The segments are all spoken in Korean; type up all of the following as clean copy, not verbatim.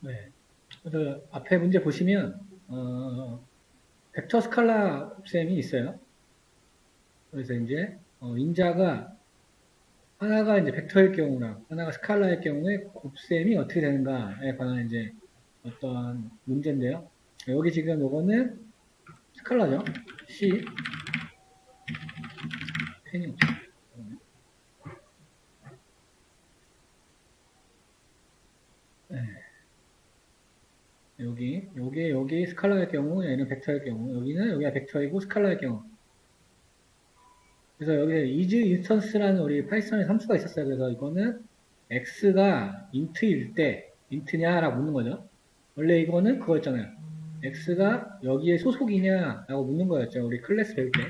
네. 그래서 앞에 문제 보시면 벡터 스칼라 곱셈이 있어요. 그래서 이제 인자가 하나가 이제 벡터일 경우랑 하나가 스칼라일 경우에 곱셈이 어떻게 되는가에 관한 이제 어떤 문제인데요. 여기 지금 요거는 스칼라죠. C 펜이 없죠. 네. 여기 스칼라일 경우, 얘는 벡터일 경우, 여기가 벡터이고 스칼라일 경우. 그래서 여기 is instance라는 우리 파이썬의 함수가 있었어요. 그래서 이거는 x가 int일 때 int냐라고 묻는 거죠. 원래 이거는 그거였잖아요. x가 여기에 소속이냐라고 묻는 거였죠. 우리 클래스 배울 때.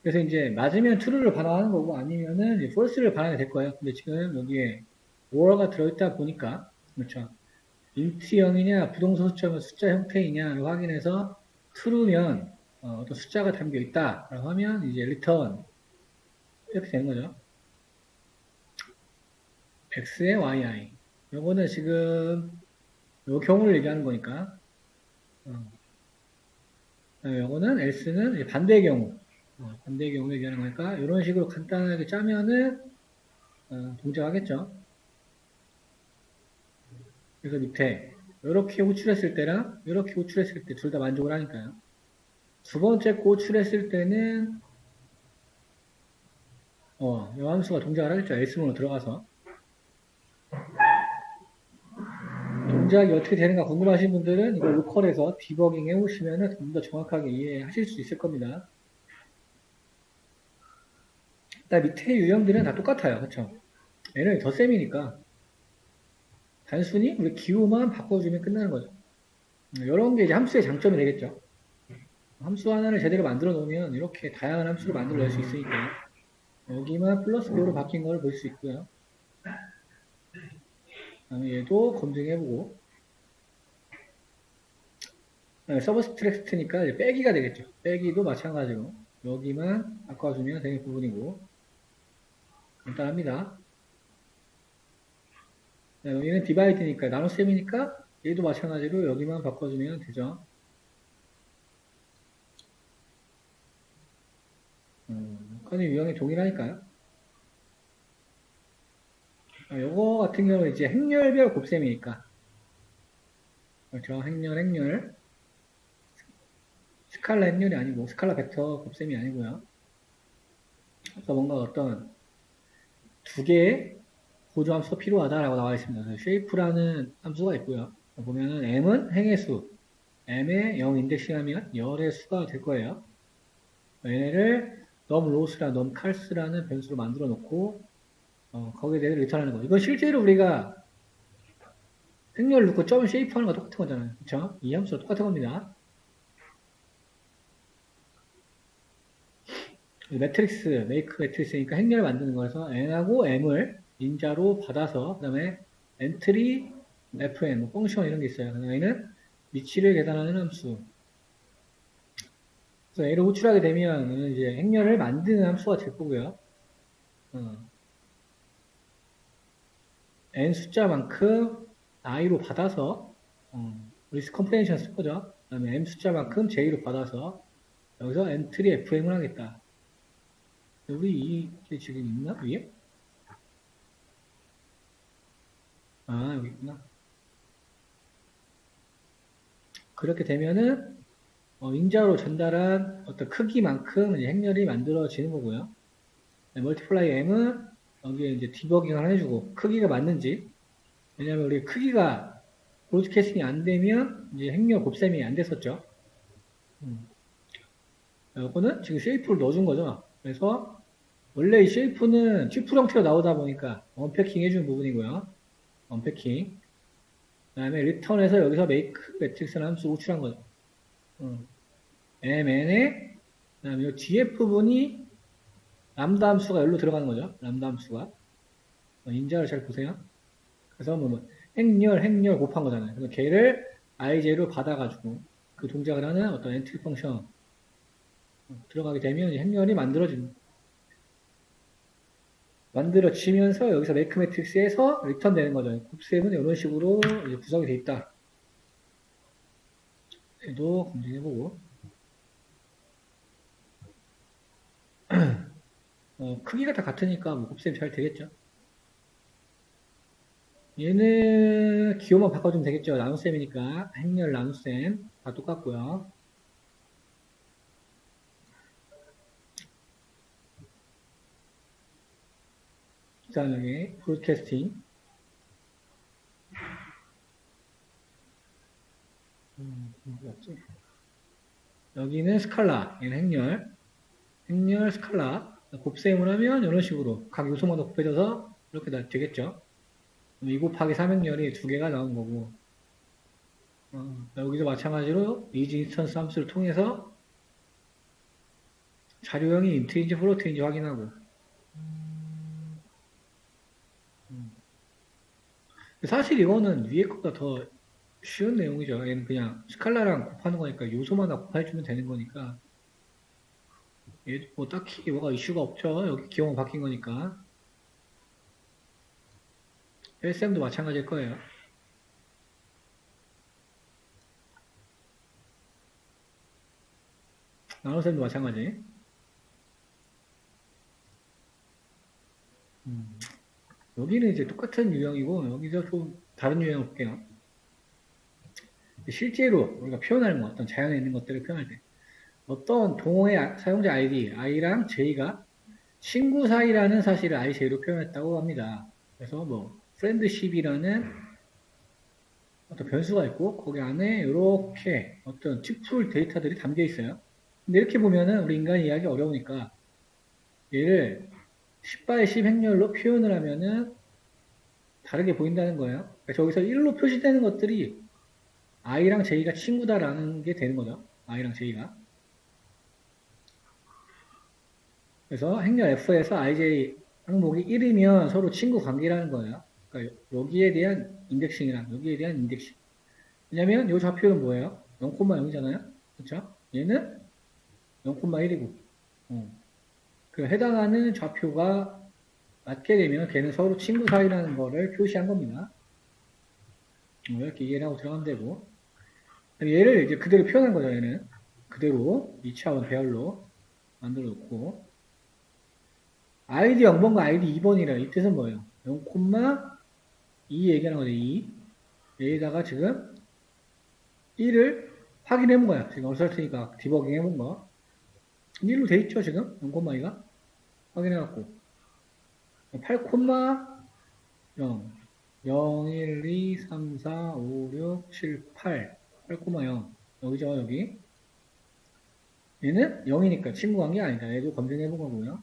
그래서 이제 맞으면 true를 반환하는 거고 아니면은 false를 반환이 될 거예요. 근데 지금 여기에 or가 들어있다 보니까 그렇죠. int형이냐 부동산 숫자 형태이냐를 확인해서 true면 어떤 숫자가 담겨 있다라고 하면 이제 return 이렇게 되는 거죠. x의 yi. 요거는 지금 요 경우를 얘기하는 거니까. 요거는 else는 반대의 경우. 반대의 경우 얘기하는 거니까 이런 식으로 간단하게 짜면은 동작하겠죠. 그래서 밑에 이렇게 호출했을 때랑 이렇게 호출했을 때 둘 다 만족을 하니까요. 두 번째 거 호출했을 때는 이 함수가 동작을 하겠죠. else문으로 들어가서. 동작이 어떻게 되는가 궁금하신 분들은 이거 로컬에서 디버깅 해보시면 좀 더 정확하게 이해하실 수 있을 겁니다. 일단 밑에 유형들은 다 똑같아요. 그쵸? 얘는 덧셈이니까 단순히 우리 기호만 바꿔주면 끝나는 거죠. 이런 게 이제 함수의 장점이 되겠죠. 함수 하나를 제대로 만들어 놓으면 이렇게 다양한 함수를 만들어낼 수 있으니까 여기만 플러스 B로 바뀐 걸 볼 수 있고요. 그다음에 얘도 검증해보고 서브스트랙트니까 빼기가 되겠죠. 빼기도 마찬가지로 여기만 바꿔주면 되는 부분이고 간단합니다. 여기는 디바이드니까 나눗셈이니까 얘도 마찬가지로 여기만 바꿔주면 되죠. 컨의 유형이 동일하니까요. 요거 같은 경우는 이제 행렬별 곱셈이니까 그렇죠. 행렬 스칼라 행렬이 아니고 스칼라 벡터 곱셈이 아니고요. 그래서 뭔가 어떤 두 개의 보조 함수가 필요하다라고 나와 있습니다. 그래서 shape라는 함수가 있고요. 보면은 m은 행의 수, m의 0 인덱싱하면 열의 수가 될 거예요. 얘네를 num lows랑 num cals라는 변수로 만들어 놓고 거기에 대해서 리턴하는 거. 이건 실제로 우리가 행렬 넣고 점 쉐이프 하는 거 똑같은 거잖아요. 그쵸? 이 함수가 똑같은 겁니다. 매트릭스, 메이크 매트릭스니까 행렬을 만드는 거라서 n하고 m을 인자로 받아서 그 다음에 엔트리, fn, 뭐 펑션 이런 게 있어요. 여기는 위치를 계산하는 함수. 그래서 얘를 호출하게 되면 이제 행렬을 만드는 함수가 될 거고요. n 숫자만큼 i로 받아서 리스크 컴프레hen션 쓸 거죠. 그 다음에 m 숫자만큼 j로 받아서 여기서 엔트리 fm을 하겠다. 우리 이게 지금 있나? 위에? 아, 여기 있구나. 그렇게 되면은 인자로 전달한 어떤 크기만큼 이제 행렬이 만들어지는 거고요. 멀티플라이 m은 여기에 이제 디버깅을 해주고 크기가 맞는지 왜냐하면 우리 크기가 브로드캐스팅이 안 되면 이제 행렬 곱셈이 안 됐었죠. 이거는 지금 쉐이프를 넣어준 거죠. 그래서 원래 이 쉐이프는 튜플 형태로 나오다 보니까 언패킹 해준 부분이고요. 언패킹. 그 다음에 리턴에서 여기서 메이크 매트릭스라는 함수 호출한 거죠. mn에 그 다음에 이 gf 부분이 람다 함수가 여기로 들어가는 거죠. 람다 함수가. 인자를 잘 보세요. 그래서 행렬 곱한 거잖아요. 그래서 걔를 ij로 받아가지고 그 동작을 하는 어떤 엔트리 펑션 들어가게 되면 행렬이 만들어지는 만들어지면서 여기서 메이크 매트릭스에서 리턴 되는 거죠. 곱셈은 이런 식으로 이제 구성이 돼 있다. 얘도 검증해보고. 크기가 다 같으니까 뭐 곱셈 잘 되겠죠. 얘는 기호만 바꿔주면 되겠죠. 나눗셈이니까 행렬 나눗셈 다 똑같고요. 그 다음 여기 브로드캐스팅 뭐였지? 여기는 스칼라, 얘는 행렬 스칼라. 곱셈을 하면 이런 식으로 각 요소마다 곱해져서 이렇게 되겠죠. 2 곱하기 3행렬이 두 개가 나온 거고, 여기도 마찬가지로 이지 인스턴스 함수를 통해서 자료형이 인트인지 플로트인지 확인하고. 사실 이거는 위에 것보다 더 쉬운 내용이죠. 얘는 그냥 스칼라랑 곱하는 거니까 요소마다 곱해주면 되는 거니까. 얘도 뭐 딱히 뭐가 이슈가 없죠. 여기 기호가 바뀐 거니까. LCM도 마찬가지일 거예요. 나눗셈도 마찬가지. 여기는 이제 똑같은 유형이고 여기서 좀 다른 유형을 볼게요. 실제로 우리가 표현하는 거, 어떤 자연에 있는 것들을 표현할 때 어떤 동호회 사용자 아이디 i랑 j가 친구 사이라는 사실을 i, j로 표현했다고 합니다. 그래서 뭐 friendship이라는 어떤 변수가 있고 거기 안에 이렇게 어떤 팁풀 데이터들이 담겨 있어요. 근데 이렇게 보면은 우리 인간이 이해하기 어려우니까 얘를 10by 10 행렬로 표현을 하면은 다르게 보인다는 거예요. 그러니까 저기서 1로 표시되는 것들이 i랑 j가 친구다라는 게 되는 거죠. i랑 j가. 그래서 행렬 f에서 ij 항목이 1이면 서로 친구 관계라는 거예요. 그러니까 여기에 대한 인덱싱이랑 여기에 대한 인덱싱. 왜냐면 이 좌표는 뭐예요? 0,0이잖아요. 그렇죠? 얘는 0,1이고. 그 해당하는 좌표가 맞게 되면 걔는 서로 친구 사이라는 거를 표시한 겁니다. 이렇게 이해를 하고 들어가면 되고. 얘를 이제 그대로 표현한 거죠, 얘는. 그대로 2차원 배열로 만들어 놓고. 아이디 0번과 아이디 2번이라 이 뜻은 뭐예요? 0,2 얘기하는 거죠, 2. 여기다가 지금 1을 확인해 본 거야. 지금 어설트니까 디버깅 해본 거. 1로 돼 있죠, 지금? 0,2가? 확인해 갖고. 8,0 0, 1, 2, 3, 4, 5, 6, 7, 8 8,0 여기죠 여기 얘는 0이니까 친구 관계 아니다. 얘도 검증해 본 거고요.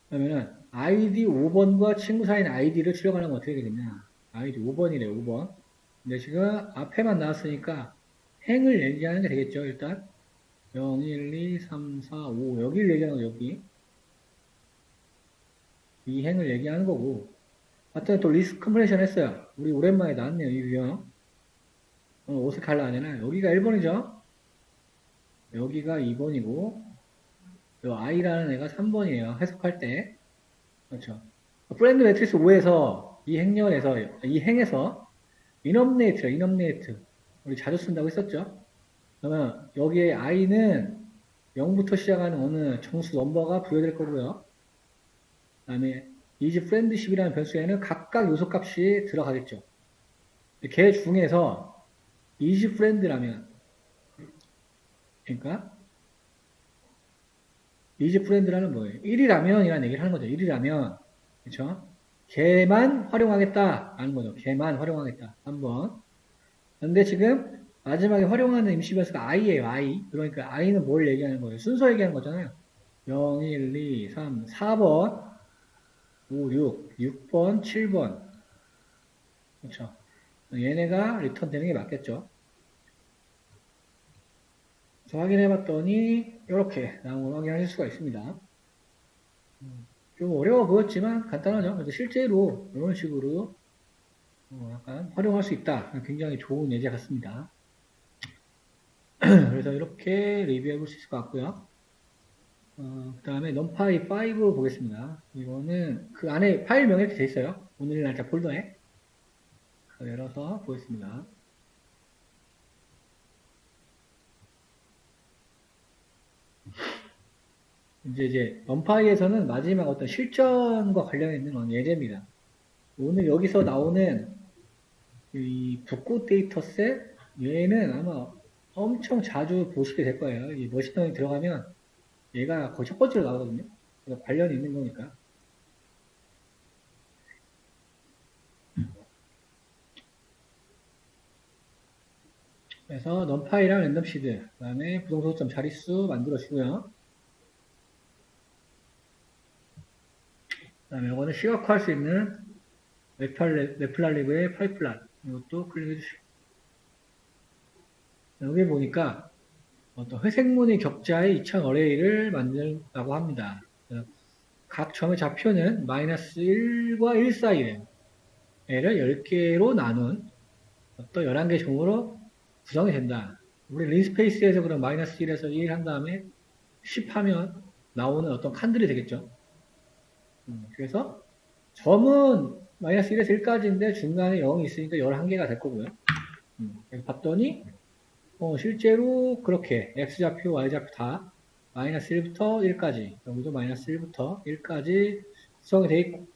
그러면은 아이디 5번과 친구 사이인 아이디를 추려가려면 어떻게 되겠냐. 아이디 5번이래 5번. 근데 지금 앞에만 나왔으니까 행을 얘기하는 게 되겠죠. 일단 0, 1, 2, 3, 4, 5 여기를 얘기하는 거 여기 이 행을 얘기하는 거고. 하여튼 또 리스크 컴프레션 했어요. 우리 오랜만에 나왔네요. 이 유형. 옷을 갈라 하잖아. 여기가 1번이죠. 여기가 2번이고 요 i라는 애가 3번이에요. 해석할 때. 그렇죠. 프렌드 매트리스 5에서 이 행렬에서 이 행에서 인업네이트 우리 자주 쓴다고 했었죠. 그러면 여기에 i는 0부터 시작하는 어느 정수 넘버가 부여될 거고요. 그 다음에 이지 프렌드십이라는 변수에는 각각 요소값이 들어가겠죠. 걔 중에서 이지 프렌드라면 그러니까 이지 프렌드라는 뭐예요? 1이라면 이라는 얘기를 하는 거죠. 1이라면 그렇죠? 걔만 활용하겠다 라는 거죠. 걔만 활용하겠다. 3번. 근데 지금 마지막에 활용하는 임시 변수가 i예요. i. 그러니까 i는 뭘 얘기하는 거예요? 순서 얘기하는 거잖아요. 0, 1, 2, 3, 4번 5, 6, 6번, 7번. 그렇죠. 얘네가 리턴 되는 게 맞겠죠. 그래서 확인해 봤더니 이렇게 나온 걸 확인하실 수가 있습니다. 좀 어려워 보였지만 간단하죠. 그래서 실제로 이런 식으로 약간 활용할 수 있다. 굉장히 좋은 예제 같습니다. 그래서 이렇게 리뷰해 볼 수 있을 것 같고요. 그 다음에 numpy 5 보겠습니다. 이거는 그 안에 파일 명이 이렇게 돼 있어요. 오늘 날짜 폴더에. 열어서 보겠습니다. 이제 numpy에서는 마지막 어떤 실전과 관련 있는 예제입니다. 오늘 여기서 나오는 이 붓고 데이터셋 얘는 아마 엄청 자주 보시게 될 거예요. 이 머신러닝 들어가면 얘가 거의 첫 번째로 나오거든요. 관련이 있는 거니까. 그래서 numpy랑 랜덤시드, 그 다음에 부동소점 자릿수 만들어주고요. 그 다음에 이거는 시각화할 수 있는 매플랄리브의 파이플란 이것도 클릭해 주시고 여기 보니까 어떤 회색무늬 격자의 2000 어레이를 만들라고 합니다. 각 점의 좌표는 -1과 1 사이에 얘를 10개로 나눈 어떤 11개 점으로 구성이 된다. 우리 린스페이스에서 그럼 -1에서 1 한 다음에 10 하면 나오는 어떤 칸들이 되겠죠. 그래서 점은 -1에서 1까지인데 중간에 0이 있으니까 11개가 될 거고요. 그래서 봤더니 실제로 그렇게 x좌표, y좌표 다 -1부터 1까지 여기도 -1부터 1까지 구성이 되어 있고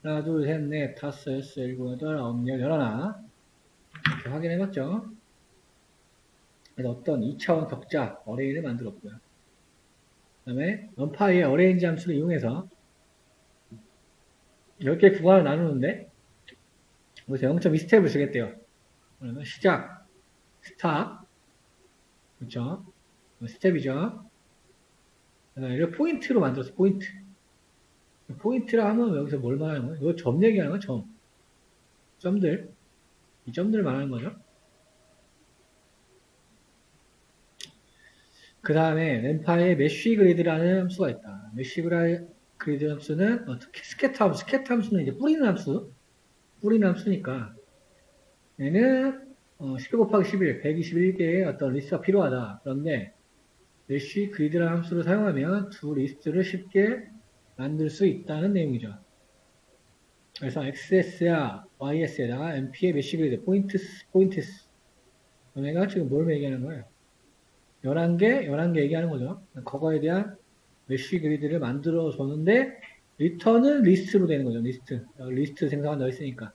하나, 둘, 셋, 넷, 다섯, 여섯, 일곱, 여덟, 아홉, 열, 열하나 이렇게 확인해봤죠. 그래서 어떤 2차원 격자 어레이를 만들었고요. 그 다음에 numpy의 어레인지 함수를 이용해서 10개 구간을 나누는데 여기서 0.2 스텝을 주겠대요. 그러면 시작, 스탑, 그렇죠? 스텝이죠. 이걸 포인트로 만들었어, 포인트. 포인트라 하면 여기서 뭘 말하는 거예요? 이거 점 얘기하는 거야, 점. 점들. 이 점들을 말하는 거죠. 그 다음에 램파에 메쉬 그리드라는 함수가 있다. 메쉬 그리드 함수는 스캐터 함수, 스캐터 함수는 이제 뿌리는 함수, 뿌리는 함수니까 얘는 11 곱하기 11, 121개의 어떤 리스트가 필요하다. 그런데 메쉬 그리드라는 함수를 사용하면 두 리스트를 쉽게 만들 수 있다는 내용이죠. 그래서 XS야 YS에다가 MP의 메쉬 그리드, 포인트스. 얘가 지금 뭘 얘기하는 거예요? 11개 얘기하는 거죠. 그거에 대한 메쉬 그리드를 만들어 줬는데, 리턴은 리스트로 되는 거죠. 리스트 생성가 넣어 있으니까.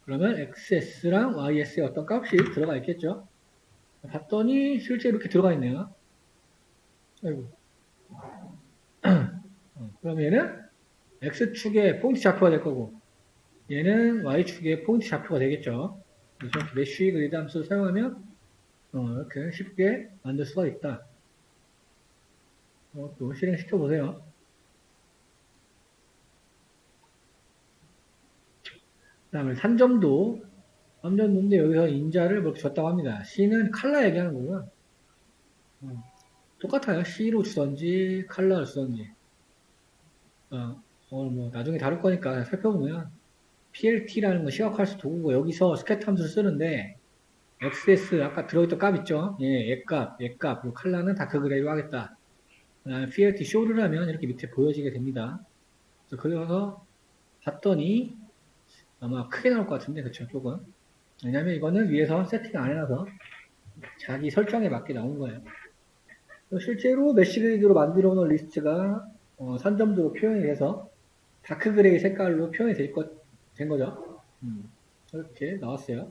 그러면 XS랑 YS에 어떤 값이 들어가 있겠죠. 봤더니 실제 이렇게 들어가 있네요. 아이고. 그럼 얘는 X축의 포인트 좌표가 될 거고, 얘는 Y축의 포인트 좌표가 되겠죠. 그래서 메쉬 그리드 함수를 사용하면 이렇게 쉽게 만들 수가 있다. 또 실행시켜 보세요. 그 다음에 3점도인데 여기서 인자를 이렇게 줬다고 합니다. C는 칼라 얘기하는 거고요. 똑같아요. C로 주던지 칼라를 주던지. 뭐 나중에 다룰 거니까 살펴보면 PLT라는 거 시각화할 도구고 여기서 스캐터 함수를 쓰는데 XS 아까 들어있던 값 있죠? 예, 얘값, 그리고 칼라는 다크 그레이로 하겠다. 그다음에 PLT 쇼를 하면 이렇게 밑에 보여지게 됩니다. 그래서 봤더니 아마 크게 나올 것 같은데 그쵸 조금. 왜냐면 이거는 위에서 세팅 안 해놔서 자기 설정에 맞게 나온 거예요. 실제로 메쉬그리드로 만들어 놓은 리스트가 산점도로 표현이 돼서 다크 그레이 색깔로 표현이 된 거죠. 이렇게 나왔어요.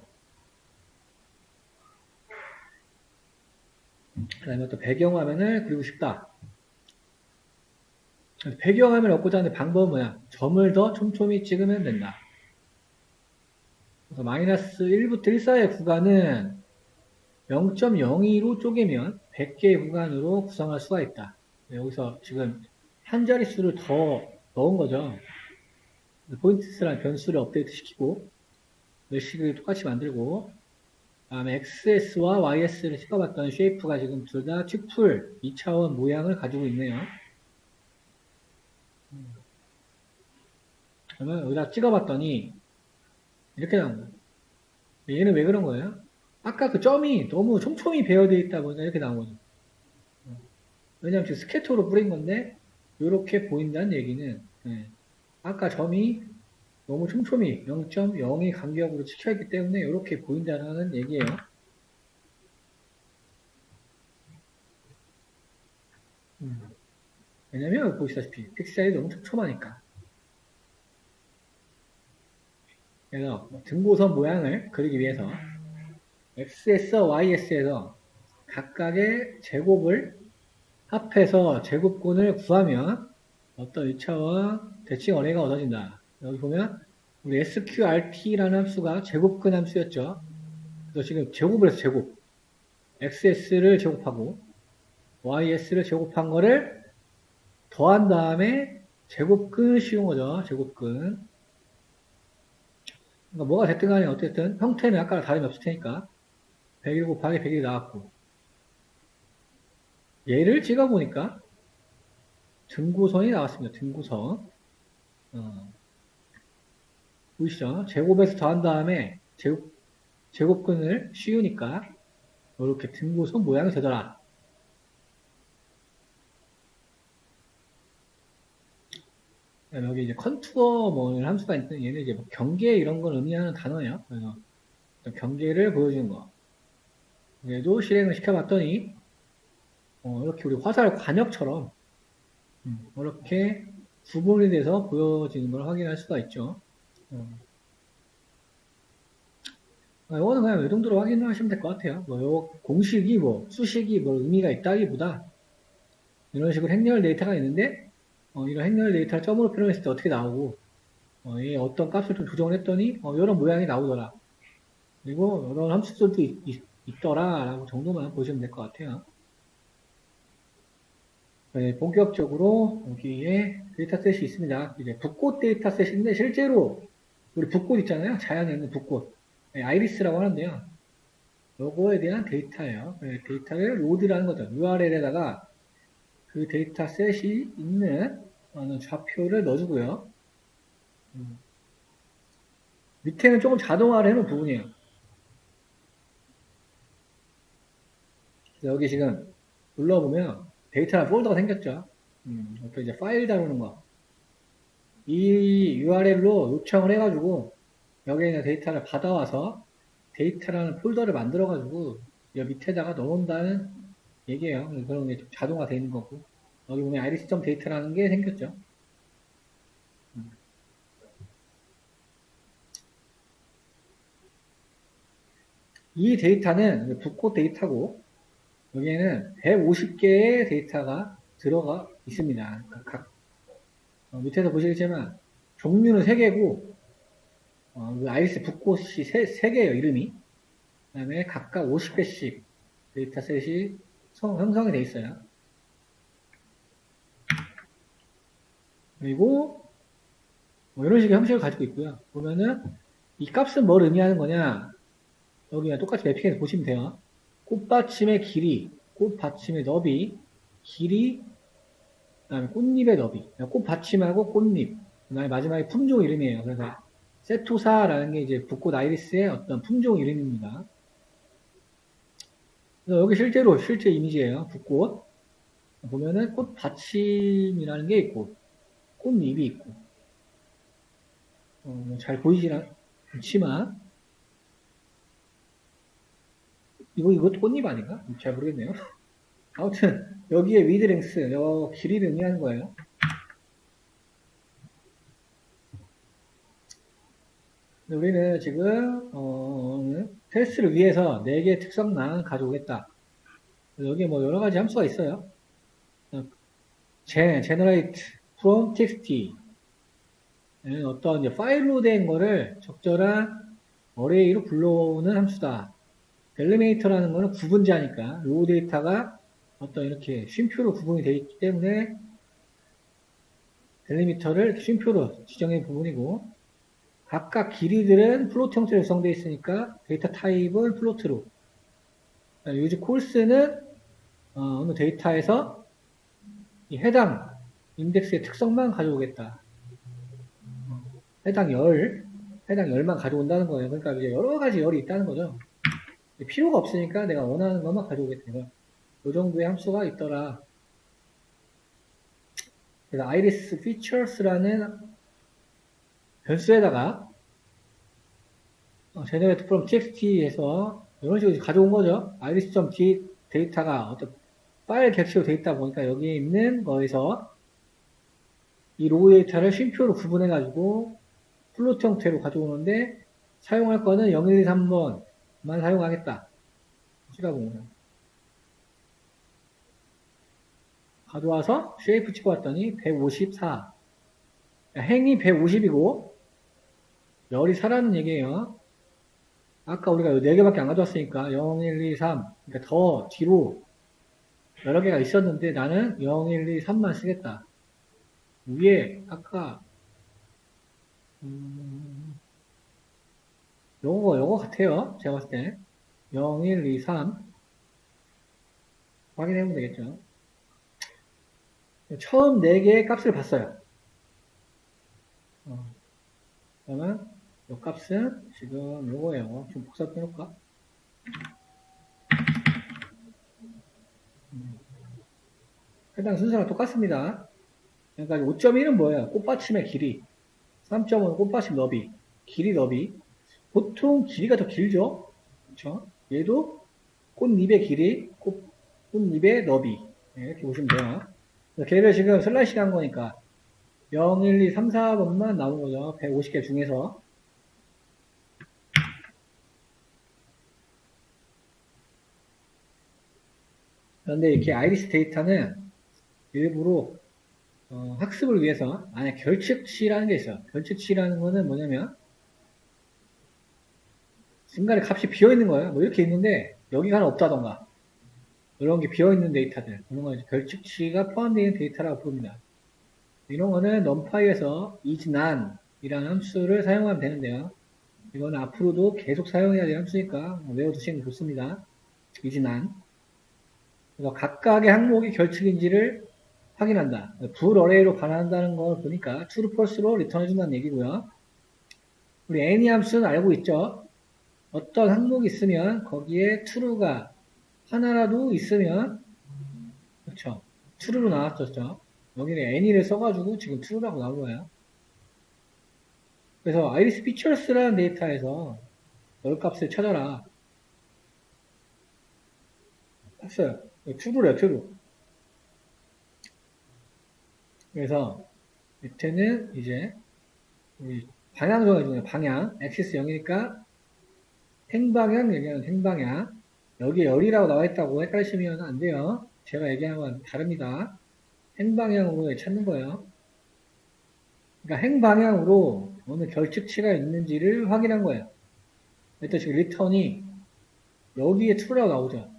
그 다음에 또 배경화면을 그리고 싶다. 배경화면을 얻고자 하는 방법은 뭐야? 점을 더 촘촘히 찍으면 된다. 그래서 -1부터 1 사이의 구간은 0.02로 쪼개면 100개의 구간으로 구성할 수가 있다. 여기서 지금 한 자릿수를 더 넣은 거죠. 포인트스라는 변수를 업데이트 시키고 메쉬를 똑같이 만들고 다음에 XS와 YS를 찍어봤던 쉐이프가 지금 둘 다 튜플 2차원 모양을 가지고 있네요. 그러면 여기다 찍어봤더니 이렇게 나온 거예요. 얘는 왜 그런 거예요? 아까 그 점이 너무 촘촘히 배어되어 있다 보니까 이렇게 나온 거죠. 왜냐면 지금 스캐터로 뿌린 건데, 이렇게 보인다는 얘기는, 아까 점이 너무 촘촘히 0.02 간격으로 찍혀있기 때문에 이렇게 보인다는 얘기예요. 왜냐면 보시다시피 픽셀이 너무 촘촘하니까. 그래서 등고선 모양을 그리기 위해서 XS와 YS에서 각각의 제곱을 합해서 제곱근을 구하면 어떤 1차원 대칭 원회가 얻어진다. 여기 보면 우리 SQRT라는 함수가 제곱근 함수였죠. 그래서 지금 제곱을 해서 제곱. XS를 제곱하고 YS를 제곱한 거를 더한 다음에 제곱근 씌운 거죠. 제곱근. 그러니까 뭐가 됐든 간에 어쨌든 형태는 아까랑 다름이 없을 테니까 101 곱하기 101이 나왔고 얘를 찍어보니까 등고선이 나왔습니다. 등고선. 보이시죠? 제곱에서 더한 다음에 제곱근을 씌우니까 이렇게 등고선 모양이 되더라. 여기 이제 컨투어 뭐 이런 함수가 있는 얘는 이제 뭐 경계 이런 걸 의미하는 단어예요. 그래서 경계를 보여주는 거. 얘도 실행을 시켜봤더니 이렇게 우리 화살 관역처럼 이렇게 구분이 돼서 보여지는 걸 확인할 수가 있죠. 이거는 그냥 이 정도로 확인하시면 될 것 같아요. 뭐, 요 공식이 뭐, 수식이 뭐 의미가 있다기보다, 이런 식으로 행렬 데이터가 있는데, 이런 행렬 데이터를 점으로 표현했을 때 어떻게 나오고, 이 어떤 값을 좀 조정을 했더니, 이런 모양이 나오더라. 그리고 이런 함수들도 있더라. 라고 정도만 보시면 될 것 같아요. 네, 본격적으로 여기에 데이터셋이 있습니다. 이제 붓꽃 데이터셋인데, 실제로, 우리 붓꽃 있잖아요. 자연에 있는 붓꽃. 네, 아이리스라고 하는데요. 요거에 대한 데이터예요. 네, 데이터를 로드라는 거죠. URL에다가 그 데이터셋이 있는 좌표를 넣어주고요. 밑에는 조금 자동화를 해놓은 부분이에요. 여기 지금 눌러보면 데이터나 폴더가 생겼죠. 또 이제 파일 다루는 거. 이 URL로 요청을 해가지고 여기에 있는 데이터를 받아와서 데이터라는 폴더를 만들어가지고 여기 밑에다가 넣어놓는다는 얘기예요. 그런 게 자동화 되어 있는 거고. 여기 보면 iris.data라는 게 생겼죠. 이 데이터는 붓꽃 데이터고 여기에는 150개의 데이터가 들어가 있습니다. 밑에서 보시겠지만 종류는 3개고 그 아이리스 붓꽃이 3개예요. 이름이. 그 다음에 각각 50개씩 데이터셋이 형성이 되어 있어요. 그리고 뭐 이런 식의 형식을 가지고 있고요. 보면은 이 값은 뭘 의미하는 거냐? 여기가 똑같이 매핑해서 보시면 돼요. 꽃받침의 길이, 꽃받침의 너비, 길이, 그 다음에 꽃잎의 너비. 꽃받침하고 꽃잎. 그 다음에 마지막에 품종 이름이에요. 그래서 세토사라는 게 이제 붓꽃 아이리스의 어떤 품종 이름입니다. 그래서 여기 실제 이미지예요. 붓꽃. 보면은 꽃받침이라는 게 있고, 꽃잎이 있고. 잘 보이진 않지만, 이것도 꽃잎 아닌가? 잘 모르겠네요. 아무튼, 여기에 위드랭스, 길이를 의미하는 거예요. 우리는 지금, 테스트를 위해서 4개의 특성만 가져오겠다. 여기에 뭐 여러 가지 함수가 있어요. generate from txt. 어떤 이제 파일로 된 거를 적절한 어레이로 불러오는 함수다. 델리미터라는 거는 구분자니까 로우 데이터가 어떤 이렇게 쉼표로 구분이 되어 있기 때문에 델리미터를 쉼표로 지정해 부분이고 각각 길이들은 플로트 형태로 구성되어 있으니까 데이터 타입은 플로트로 유즈 콜스는 어느 데이터에서 이 해당 인덱스의 특성만 가져오겠다. 해당 열만 가져온다는 거예요. 그러니까 이제 여러 가지 열이 있다는 거죠. 필요가 없으니까 내가 원하는 것만 가져오겠다. 이 정도의 함수가 있더라. 그래서 iris features라는 변수에다가 generate from txt에서 이런 식으로 가져온 거죠. iris.d 데이터가 어떤 파일 객체로 되어 있다 보니까 여기에 있는 거에서 이 로우 데이터를 쉼표로 구분해 가지고 플로트 형태로 가져오는데 사용할 거는 0, 1, 2, 3번만 사용하겠다. 찍어보면 가져와서 쉐이프 찍어봤더니 154. 행이 150이고 열이 살아는 얘기예요. 아까 우리가 4개밖에 안 가져왔으니까 0, 1, 2, 3 그러니까 더 뒤로 여러 개가 있었는데 나는 0, 1, 2, 3만 쓰겠다. 위에 아까 요거 같아요. 제가 봤을 때 0, 1, 2, 3 확인해보면 되겠죠. 처음 4개의 값을 봤어요. 그러면 이 값은 지금 요거예요. 좀 복사해 놓을까? 해당 순서랑 똑같습니다. 그러니까 5.1은 뭐예요? 꽃받침의 길이. 3.5는 꽃받침 너비. 길이 너비. 보통 길이가 더 길죠? 그쵸? 얘도 꽃잎의 길이, 꽃잎의 너비. 네, 이렇게 보시면 돼요. 걔를 지금 슬라이싱 한 거니까 0, 1, 2, 3, 4번만 나온 거죠. 150개 중에서. 그런데 이렇게 아이리스 데이터는 일부러 학습을 위해서 안에 결측치라는 게 있어요. 결측치라는 거는 뭐냐면 중간에 값이 비어있는 거예요. 뭐 이렇게 있는데 여기가 하나 없다던가 이런 게 비어있는 데이터들 이런 거 결측치가 포함되어 있는 데이터라고 부릅니다. 이런 거는 numpy에서 isNone 이라는 함수를 사용하면 되는데요. 이거는 앞으로도 계속 사용해야 될 함수니까 외워두시는 게 좋습니다. isNone. 그래서 각각의 항목이 결측인지를 확인한다. 불 어레이로 반환한다는 걸 보니까 true, false로 리턴해준다는 얘기고요. 우리 any 함수는 알고 있죠. 어떤 항목이 있으면 거기에 true가 하나라도 있으면 그렇죠. true로 나왔었죠. 여기는 any를 써가지고 지금 true라고 나온 거예요. 그래서 iris features라는 데이터에서 열 값을 찾아라. 했어요. true래요, true. 그래서 밑에는 이제 우리 방향 정해주는 방향, axis 0이니까 행방향 얘기하는 행방향. 여기에 열이라고 나와 있다고 헷갈리시면 안 돼요. 제가 얘기하는 건 다릅니다. 행방향으로 찾는 거예요. 그러니까 행방향으로 어느 결측치가 있는지를 확인한 거예요. 일단 지금 리턴이 여기에 true라고 나오죠.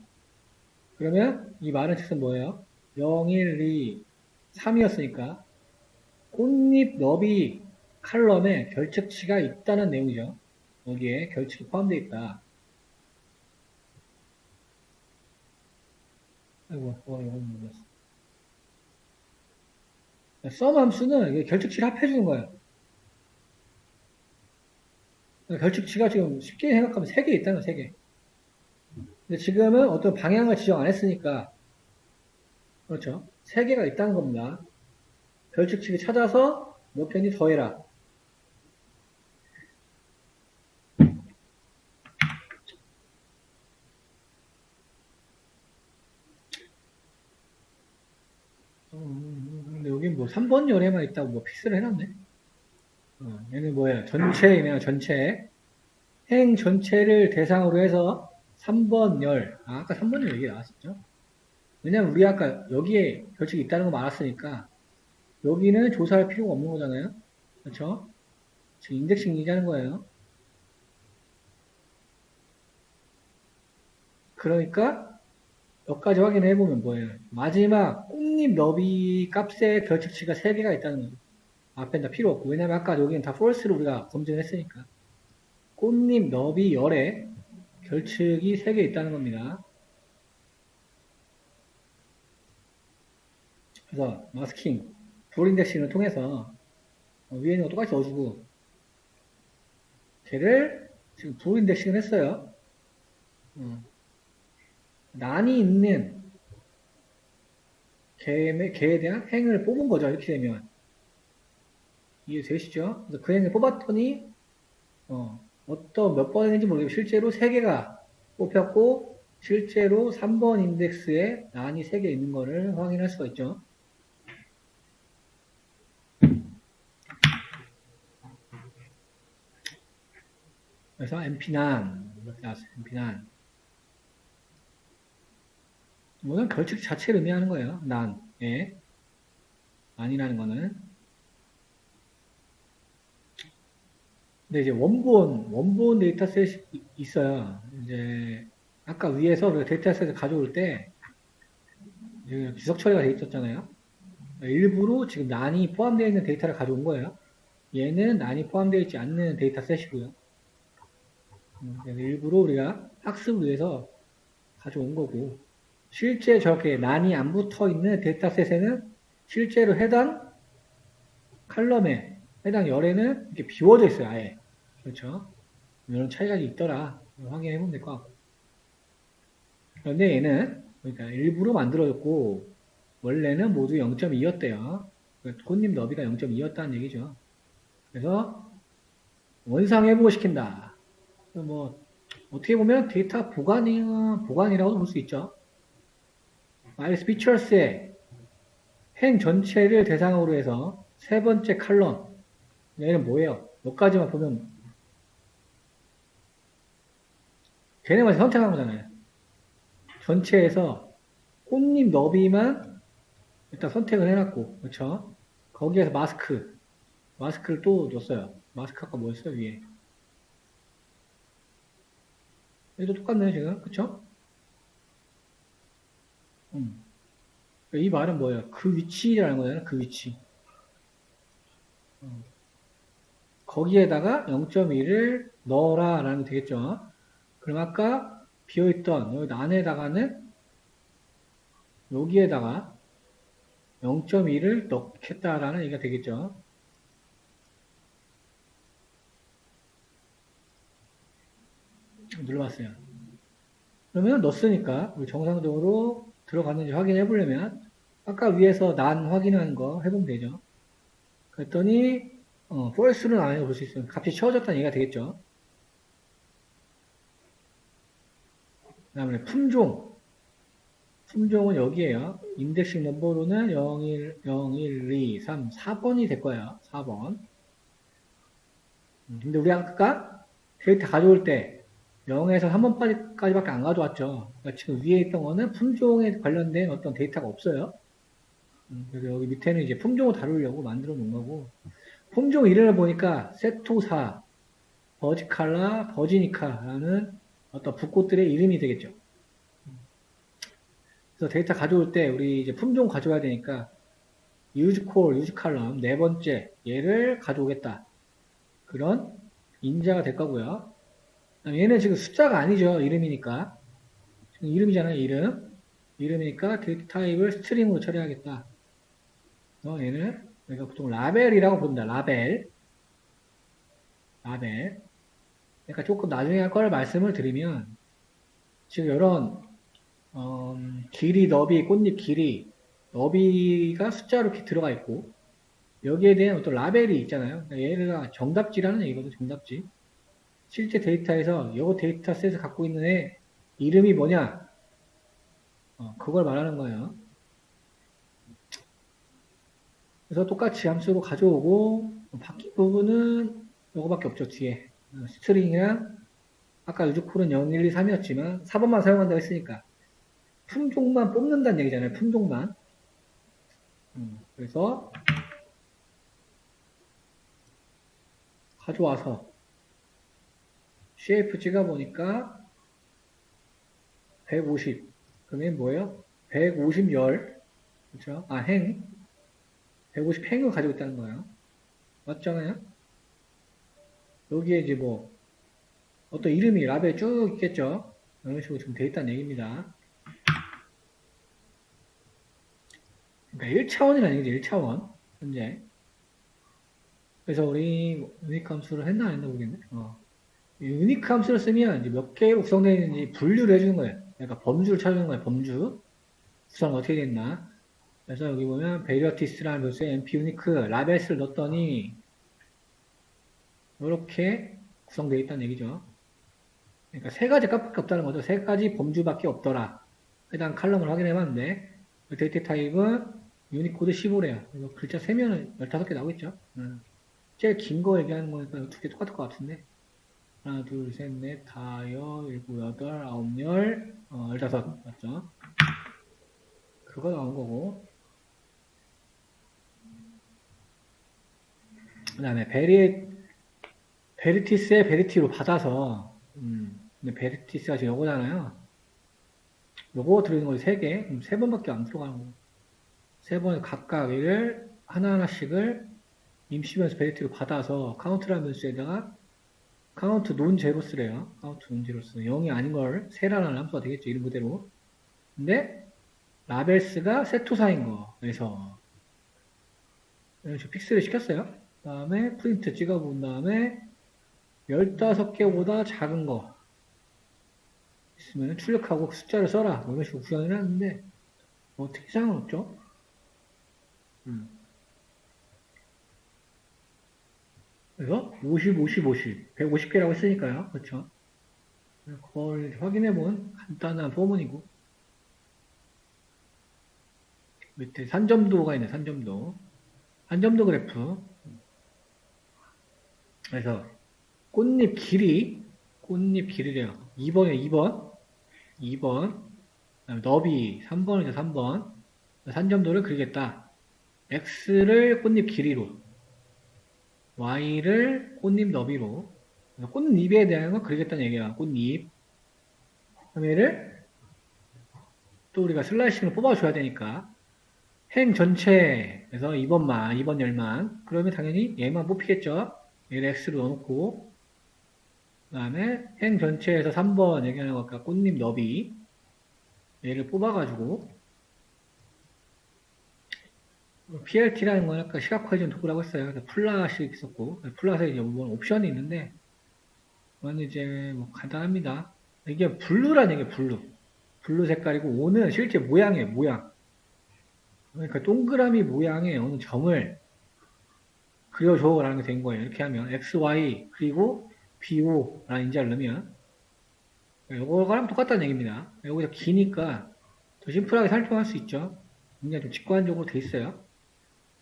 그러면 이 말은 즉슨 뭐예요? 0, 1, 2, 3이었으니까 꽃잎 너비 칼럼에 결측치가 있다는 내용이죠. 여기에 결측이 포함되어 있다. 아이고, 이거 눌렀어. 썸 함수는 결측치를 합해주는 거예요. 결측치가 지금 쉽게 생각하면 3개 있다는 거예요, 3개. 근데 지금은 어떤 방향을 지정 안 했으니까, 그렇죠. 3개가 있다는 겁니다. 결측치를 찾아서 몇 편이 더해라. 근데 여긴 뭐 3번 열에만 있다고 뭐 픽스를 해놨네. 얘는 뭐예요? 전체이네요, 전체. 행 전체를 대상으로 해서 3번 열. 아까 3번 열 얘기 나왔었죠? 왜냐면 우리 아까 여기에 결측이 있다는 거 말았으니까 여기는 조사할 필요가 없는 거잖아요. 그렇죠? 지금 인덱싱 얘기하는 거예요. 그러니까 여기까지 확인해 보면 뭐예요? 마지막 꽃잎 너비 값의 결측치가 3개가 있다는 거죠. 앞엔 다 필요 없고 왜냐면 아까 여기는 다 false로 우리가 검증을 했으니까 꽃잎 너비 열에 결측이 3개 있다는 겁니다. 그래서 마스킹, 불 인덱싱을 통해서 위에 있는 거 똑같이 넣어주고 걔를 지금 불 인덱싱을 했어요. 난이 있는 개에 대한 행을 뽑은 거죠. 이렇게 되면. 이해되시죠? 그래서 그 행을 뽑았더니, 어떤 몇 번인지 모르겠고, 실제로 3개가 뽑혔고, 실제로 3번 인덱스에 난이 3개 있는 거를 확인할 수가 있죠. 그래서 NP난, 이렇게 나왔어요. NP난. 이거는 결칙 자체를 의미하는 거예요. 난, 예. 난이라는 거는. 근데 이제 원본 데이터셋이 있어요. 이제, 아까 위에서 그 데이터셋을 가져올 때, 지석 처리가 돼 있었잖아요. 일부러 지금 난이 포함되어 있는 데이터를 가져온 거예요. 얘는 난이 포함되어 있지 않는 데이터셋이고요. 일부러 우리가 학습을 위해서 가져온 거고, 실제 저렇게 난이 안 붙어 있는 데이터셋에는 실제로 해당 칼럼에, 해당 열에는 이렇게 비워져 있어요, 아예. 그렇죠? 이런 차이가 있더라. 확인해 보면 될 것 같고. 그런데 얘는, 그러니까 일부러 만들어졌고, 원래는 모두 0.2였대요. 콘님 너비가 0.2였다는 얘기죠. 그래서 원상회복을 시킨다. 뭐 어떻게 보면 데이터 보관이라고도 볼 수 있죠. iris features의 행 전체를 대상으로 해서 3번째 칼럼. 얘는 뭐예요? 몇 가지만 보면 걔네만 선택한 거잖아요. 전체에서 꽃잎 너비만 일단 선택을 해놨고, 그렇죠? 거기에서 마스크를 또 넣었어요. 마스크 아까 뭐였어요? 위에. 얘도 똑같네요, 지금. 그쵸? 이 말은 뭐예요? 그 위치라는 거잖아요. 그 위치. 거기에다가 0.1을 넣어라 라는 게 되겠죠. 그럼 아까 비어있던 여기 안에다가는 여기에다가 0.1을 넣겠다라는 얘기가 되겠죠. 눌러봤어요. 그러면 넣었으니까 우리 정상적으로 들어갔는지 확인해 보려면 아까 위에서 난 확인하는 거 해보면 되죠. 그랬더니 false는 아니라고 볼 수 있어요. 값이 채워졌다는 얘기가 되겠죠. 그 다음에 품종은 여기에요. 인덱싱 넘버로는 01, 01, 2, 3, 4번이 될 거예요. 4번. 근데 우리 아까 데이터 가져올 때 0에서 3번까지밖에 안 가져왔죠. 그러니까 지금 위에 있던 거는 품종에 관련된 어떤 데이터가 없어요. 그래서 여기 밑에는 이제 품종을 다루려고 만들어 놓은 거고, 품종 이름을 보니까 세토사, 버지칼라, 버지니카라는 어떤 붓꽃들의 이름이 되겠죠. 그래서 데이터 가져올 때 우리 이제 품종 가져와야 되니까 use call, use column 네 번째 얘를 가져오겠다. 그런 인자가 될 거고요. 얘는 지금 숫자가 아니죠. 이름이니까. 지금 이름이잖아요. 이름이니까 데이터 타입을 스트링으로 처리하겠다. 얘는 우리가 보통 라벨이라고 부릅니다. 라벨. 그러니까 조금 나중에 할 걸 말씀을 드리면 지금 이런 길이, 너비, 꽃잎 길이, 너비가 숫자로 이렇게 들어가 있고 여기에 대한 어떤 라벨이 있잖아요. 그러니까 얘가 정답지라는 얘기거든요. 정답지. 실제 데이터에서 이 데이터셋을 갖고 있는 애 이름이 뭐냐? 그걸 말하는 거예요. 그래서 똑같이 함수로 가져오고 바뀐 부분은 이거밖에 없죠. 뒤에 스트링이랑 아까 유즈콜은 0, 1, 2, 3이었지만 4번만 사용한다고 했으니까 품종만 뽑는다는 얘기잖아요. 품종만. 그래서 가져와서 shape 찍어보니까 150. 그러면 뭐예요? 150열. 그렇죠? 150 행을 가지고 있다는 거예요. 맞잖아요? 여기에 이제 뭐 어떤 이름이 라벨 쭉 있겠죠? 이런 식으로 지금 돼 있다는 얘기입니다. 그러니까 1차원이라는 얘기죠. 1차원. 현재. 그래서 우리 유니크 함수를 했나 안 했나 모르겠네. 유니크 함수를 쓰면 이제 몇 개로 구성되어 있는지 분류를 해주는 거예요. 그러니까 범주를 찾아주는 거예요. 범주. 구성 어떻게 됐나. 그래서 여기 보면 베리어티스라는 묘수에 np 유니크 라벨스를 넣었더니 이렇게 구성되어 있다는 얘기죠. 그러니까 세 가지 값밖에 없다는 거죠. 세 가지 범주밖에 없더라. 해당 칼럼을 확인해 봤는데 데이터 타입은 유니코드 15래요. 그래서 글자 세면은 15개 나오겠죠. 제일 긴 거 얘기하는 거니까 두 개 똑같을 것 같은데 하나, 둘, 셋, 넷, 다, 일곱, 여덟, 아홉, 열, 15 맞죠? 그거 나온 거고 그 다음에 베리티스의 베리티로 받아서 근데 베리티스가 지금 요거잖아요. 요거 들어있는 거 3개, 3번밖에 안 들어가는 거. 3번 각각 얘를 하나하나씩을 임시변수 베리티로 받아서 카운트라는 변수에다가 카운트 논 제로스래요. 카운트 논 제로스. 0이 아닌 걸 세라는 함수가 되겠죠. 이름 그대로. 근데 라벨스가 세토사인 거. 그래서 이런 식으로 픽스를 시켰어요. 그 다음에 프린트 찍어본 다음에 15개보다 작은 거 있으면 출력하고 숫자를 써라. 뭐 이런 식으로 구현을 하는데 뭐 특히 상관없죠. 그래서 50, 50, 50, 150개라고 했으니까요. 그렇죠. 그걸 확인해본 간단한 포문이고 밑에 산점도가 있네. 산점도. 산점도 그래프. 그래서 꽃잎 길이래요. 2번에 2번, 2번, 그다음에 너비 3번이죠. 3번. 산점도를 그리겠다. x를 꽃잎 길이로, y를 꽃잎 너비로. 꽃잎에 대한 건 그리겠다는 얘기야. 꽃잎. 그럼 얘를 또 우리가 슬라이싱을 뽑아줘야 되니까 행 전체에서 2번만, 2번 열만. 그러면 당연히 얘만 뽑히겠죠. 얘를 x로 넣어놓고 그 다음에 행 전체에서 3번 얘기하는 것과 꽃잎 너비 얘를 뽑아가지고 PLT라는 건 아까 시각화해준 도구라고 했어요. 그래서 플랫이 있었고 플랫에 이제 뭐 옵션이 있는데 그건 이제 뭐 간단합니다. 이게 블루라는 얘기예요. 블루 색깔이고 O는 실제 모양이에요. 모양. 그러니까 동그라미 모양의 어느 점을 그려줘라는 게 된 거예요. 이렇게 하면 X, Y 그리고 BO라는 인자를 넣으면 이거랑 똑같다는 얘기입니다. 여기서 기니까 더 심플하게 설명할 수 있죠. 굉장히 좀 직관적으로 돼 있어요.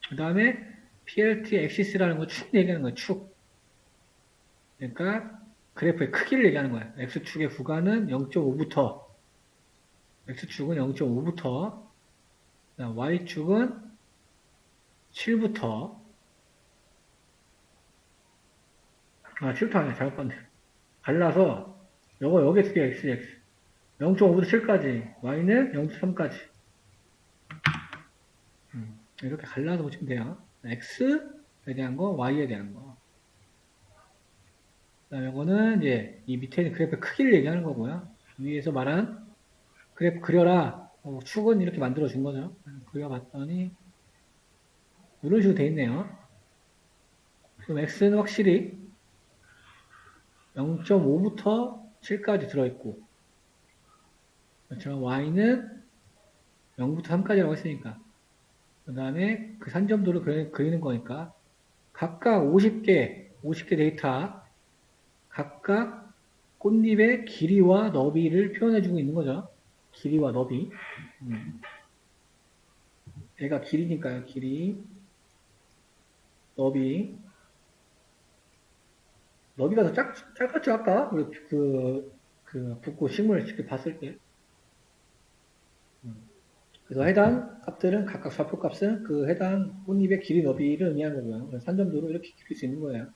그 다음에 PLT 엑시스라는 거 축 얘기하는 거예요. 축. 그러니까 그래프의 크기를 얘기하는 거예요. X축의 구간은 0.5부터 X축은 0.5부터 Y축은 7부터 7부터 아니야. 잘못 봤네. 갈라서 요거 여기 두 개 X 0.5부터 7까지 Y는 0.3까지 이렇게 갈라서 보시면 돼요. X에 대한 거, Y에 대한 거. 그 다음에 이거는 이제 이 밑에 있는 그래프의 크기를 얘기하는 거고요. 위에서 말한 그래프 그려라. 축은 이렇게 만들어 준 거죠. 그려봤더니 이런 식으로 돼 있네요. 그럼 X는 확실히 0.5부터 7까지 들어있고 그렇죠. Y는 0부터 3까지라고 했으니까 그 다음에 그 산점도를 그리는 거니까 각각 50개 데이터 각각 꽃잎의 길이와 너비를 표현해주고 있는 거죠. 길이와 너비. 얘가 길이니까요. 길이, 너비. 너비가 더 짧았죠, 아까? 붓고 식물을 직접 봤을 때. 그래서 해당 값들은 각각 좌표 값은 그 해당 꽃잎의 길이, 너비를 의미하는 거고요. 산점도로 이렇게 기를 수 있는 거예요.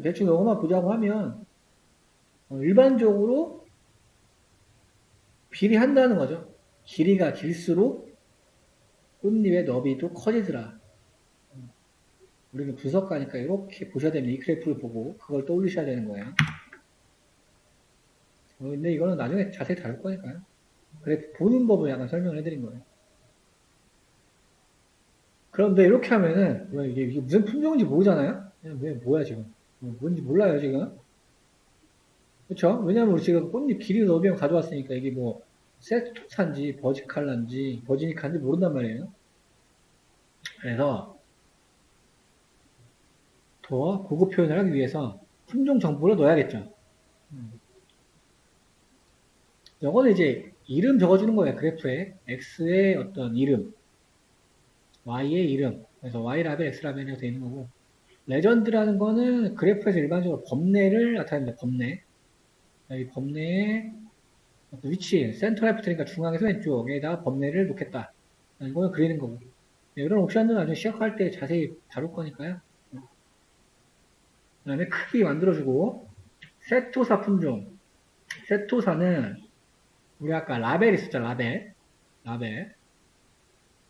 대충 이것만 보자고 하면, 일반적으로 비례한다는 거죠. 길이가 길수록 꽃잎의 너비도 커지더라. 우리는 분석가니까 이렇게 보셔야 됩니다. 이 그래프를 보고 그걸 떠올리셔야 되는 거예요. 근데 이거는 나중에 자세히 다룰 거니까요. 그래프 보는 법을 약간 설명을 해드린 거예요. 그런데 이렇게 하면은 이게 무슨 품종인지 모르잖아요. 왜 뭐야 지금? 뭔지 몰라요 지금. 그렇죠? 왜냐면 우리 지금 꽃잎 길이 너비형 가져왔으니까 이게 뭐 세토사인지 버지칼라인지 버지니카인지 모른단 말이에요. 그래서 더 고급 표현을 하기 위해서 품종 정보를 넣어야겠죠. 이거는 이제 이름 적어주는 거예요. 그래프에 x의 어떤 이름, y의 이름. 그래서 y 라벨, x 라벨이라고 되어 있는 거고, 레전드라는 거는 그래프에서 일반적으로 범례를 나타냅니다. 범례. 이 범례의 위치, 센터 레프트니까 중앙에서 왼쪽에다가 범례를 놓겠다. 이거는 그리는 거고. 이런 옵션은 나중에 시작할 때 자세히 다룰 거니까요. 그 다음에 크기 만들어주고, 세토사 품종. 세토사는 우리 아까 라벨 있었죠, 라벨. 라벨.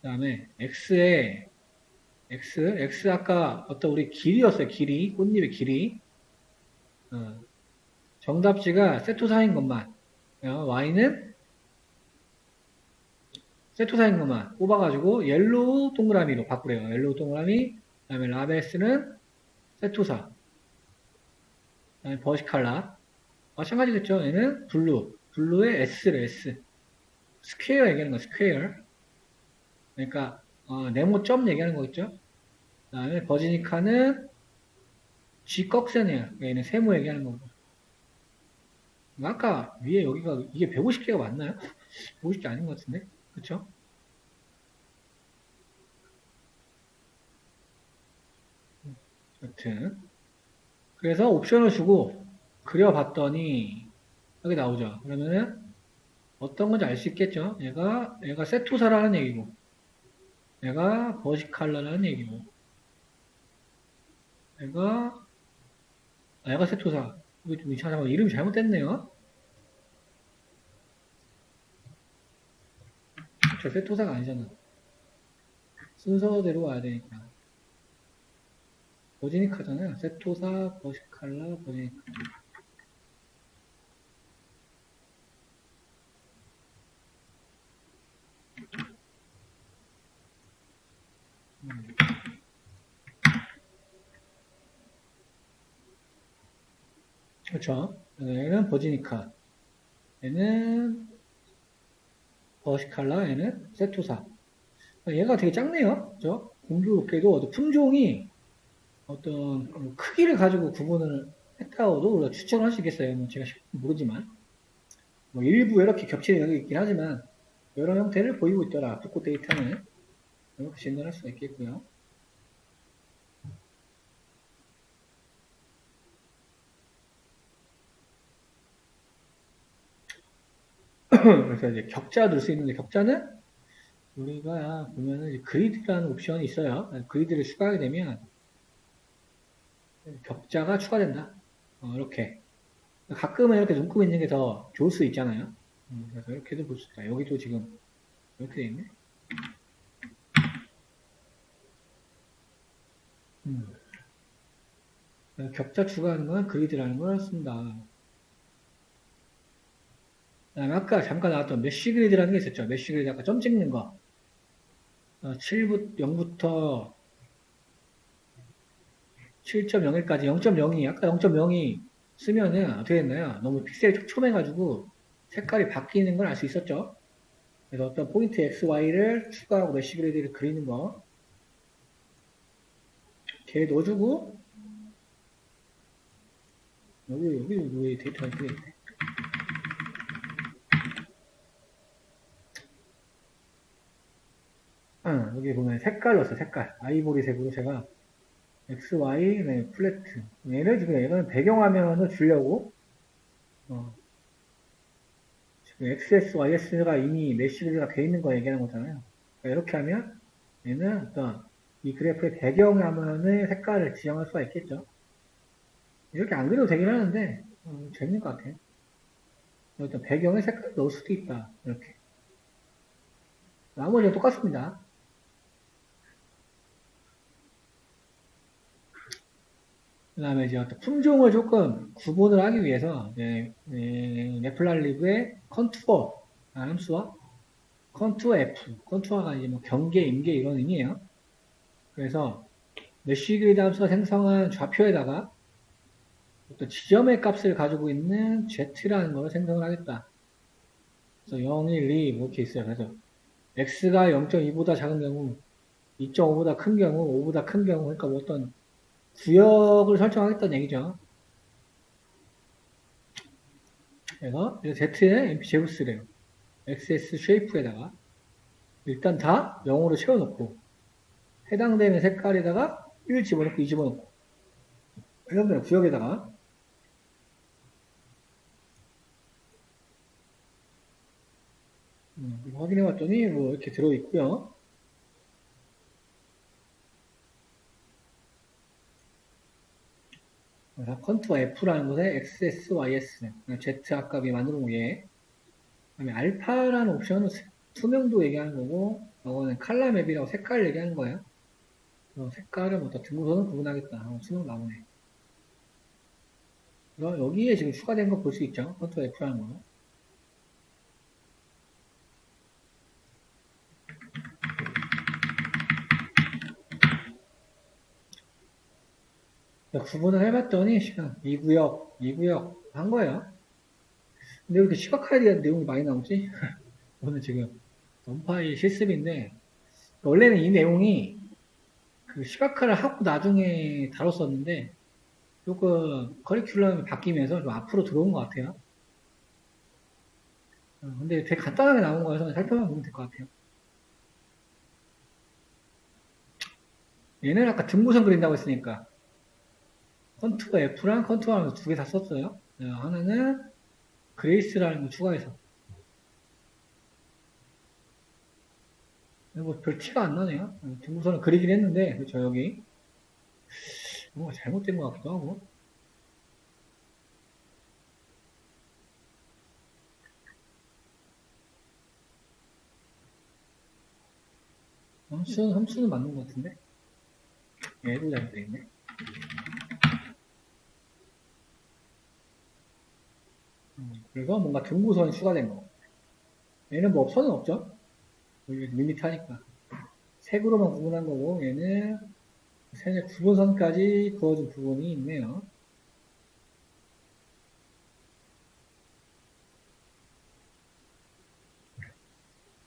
그 다음에 X 아까 어떤 우리 길이였어요, 길이. 꽃잎의 길이. 정답지가 세토사인 것만. Y는 세토사인 것만 뽑아가지고 옐로우 동그라미로 바꾸래요. 옐로우 동그라미. 그 다음에 라벨스는 세토사. 그 다음에 버시칼라. 마찬가지겠죠. 얘는 블루. 블루의 S래, S. 스퀘어 얘기하는 거, 스퀘어. 그러니까, 네모점 얘기하는 거 있죠? 그 다음에 버지니카는 G 꺽쇠네요. 얘는 세모 얘기하는 거고. 아까 위에 여기가, 이게 150개가 맞나요? 150개 아닌 것 같은데? 그쵸? 여튼. 그래서 옵션을 주고 그려봤더니, 여기 나오죠. 그러면은, 어떤 건지 알 수 있겠죠? 얘가 세토사라는 얘기고, 얘가 버시칼라라는 얘기고, 얘가 세토사. 이거 좀 잠깐만, 이름이 잘못됐네요. 저 세토사가 아니잖아. 순서대로 와야 되니까. 버지니카잖아요. 세토사, 버시칼라, 버지니카. 그렇죠. 얘는 버지니카. 얘는 버시칼라, 얘는 세토사. 얘가 되게 작네요. 그죠? 공교롭게도 품종이 어떤 크기를 가지고 구분을 했다고도 우리가 추측을 할 수 있겠어요. 뭐 제가 모르지만. 뭐 일부 이렇게 겹치는 영역이 있긴 하지만 여러 형태를 보이고 있더라. 붓고 데이터는. 이렇게 진단할 수가 있겠고요. 그래서 이제 격자 넣을 수 있는데 격자는 우리가 보면은 이제 그리드라는 옵션이 있어요. 그리드를 추가하게 되면 격자가 추가된다. 이렇게. 가끔은 이렇게 눈금 있는 게 더 좋을 수 있잖아요. 그래서 이렇게도 볼 수 있다. 여기도 지금 이렇게 돼 있네. 격자 추가하는 건 그리드라는 걸 쓴다. 그다음에 아까 잠깐 나왔던 메쉬 그리드라는 게 있었죠. 메쉬 그리드 아까 점 찍는 거. 0부터 7.01까지 0.02, 아까 0.02 쓰면은 어떻게 됐나요? 너무 픽셀이 촘촘해가지고 색깔이 바뀌는 걸 알 수 있었죠. 그래서 어떤 포인트 X, Y를 추가하고 메쉬 그리드를 그리는 거. 걔 넣어주고, 여기 데이터가 이렇게 돼 있네. 여기 보면 색깔 넣었어, 색깔. 아이보리색으로 제가 X, Y, 네, 플래트. 얘를 지금 얘는 배경화면을 주려고, 지금 XS, YS가 이미 메시지가 되어 있는 거 얘기하는 거잖아요. 그러니까 이렇게 하면 얘는 어떤 이 그래프의 배경화면의 색깔을 지정할 수가 있겠죠. 이렇게 안 그려도 되긴 하는데, 재밌는 것 같아요. 어떤 배경에 색깔을 넣을 수도 있다. 이렇게. 나머지는 똑같습니다. 그 다음에 이제 어떤 품종을 조금 구분을 하기 위해서, 네플랄리브의 컨투어 함수와 컨투어 F, 컨투어가 이제 뭐 경계, 임계 이런 의미예요. 그래서 메쉬 그리드 함수가 생성한 좌표에다가 어떤 지점의 값을 가지고 있는 Z라는 걸 생성을 하겠다. 그래서 0, 1, 2 이렇게 있어요. 그래서 X가 0.2보다 작은 경우 2.5보다 큰 경우, 5보다 큰 경우, 그러니까 뭐 어떤 구역을 설정하겠다는 얘기죠. 그래서 Z에 MP 제곱스래요. XS 쉐이프에다가 일단 다 0으로 채워놓고 해당되는 색깔에다가 1 집어넣고 2 집어넣고 해당되는 구역에다가 확인해 봤더니 뭐 이렇게 들어있고요. 컨투어 F라는 곳에 XS, YS, Z 아까 만들어 놓은 게 그다음에 알파라는 옵션은 투명도 얘기하는 거고 이거는 칼라 맵이라고 색깔 얘기하는 거예요. 색깔은 어떤 등호선은 구분하겠다. 수능 나오네. 그럼 여기에 지금 추가된 거 볼 수 있죠. 컨투어 F라는 거. 구분을 해봤더니 그냥 2구역, 2구역 한 거예요. 근데 왜 이렇게 시각화에 대한 내용이 많이 나오지? 오늘 지금 원파이 실습인데 원래는 이 내용이 그 시각화를 하고 나중에 다뤘었는데 조금 커리큘럼이 바뀌면서 좀 앞으로 들어온 것 같아요. 근데 되게 간단하게 나온 거여서 살펴만 보면 될 것 같아요. 얘는 아까 등고선 그린다고 했으니까 컨투어 F랑 컨투어 하면서 두 개 다 썼어요. 하나는 그레이스라는 거 추가해서 뭐 별 티가 안 나네요. 등고선을 그리긴 했는데 그렇죠 여기 뭔가 잘못된 것 같기도 하고 함수는 맞는 것 같은데 얘도 잘못돼 있네. 그래서 뭔가 등고선이 추가된 거. 얘는 뭐 선은 없죠. 밋밋하니까. 색으로만 구분한 거고 얘는 색의 구분선까지 그어준 부분이 있네요.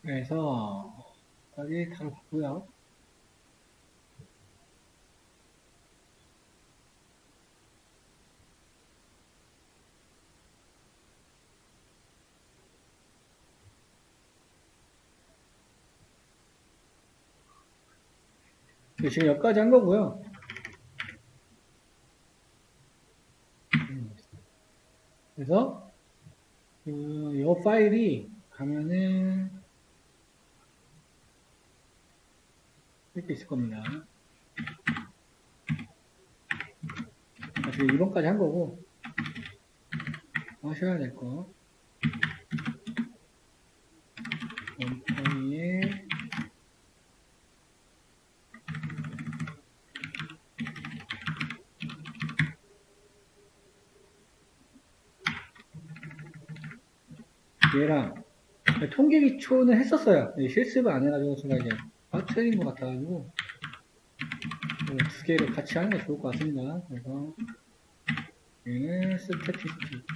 그래서 여기 다뤄봤고요. 지금 여기까지 한 거고요. 그래서 이 파일이 가면은 이렇게 있을 겁니다. 지금 2번까지 한 거고 하셔야 될 거. 원파이에 얘랑 통계 기초는 했었어요. 실습을 안 해가지고 제가 이제 빠트린 것 같아가지고 두 개를 같이 하는 게 좋을 것 같습니다. 그래서 얘는 스태티스틱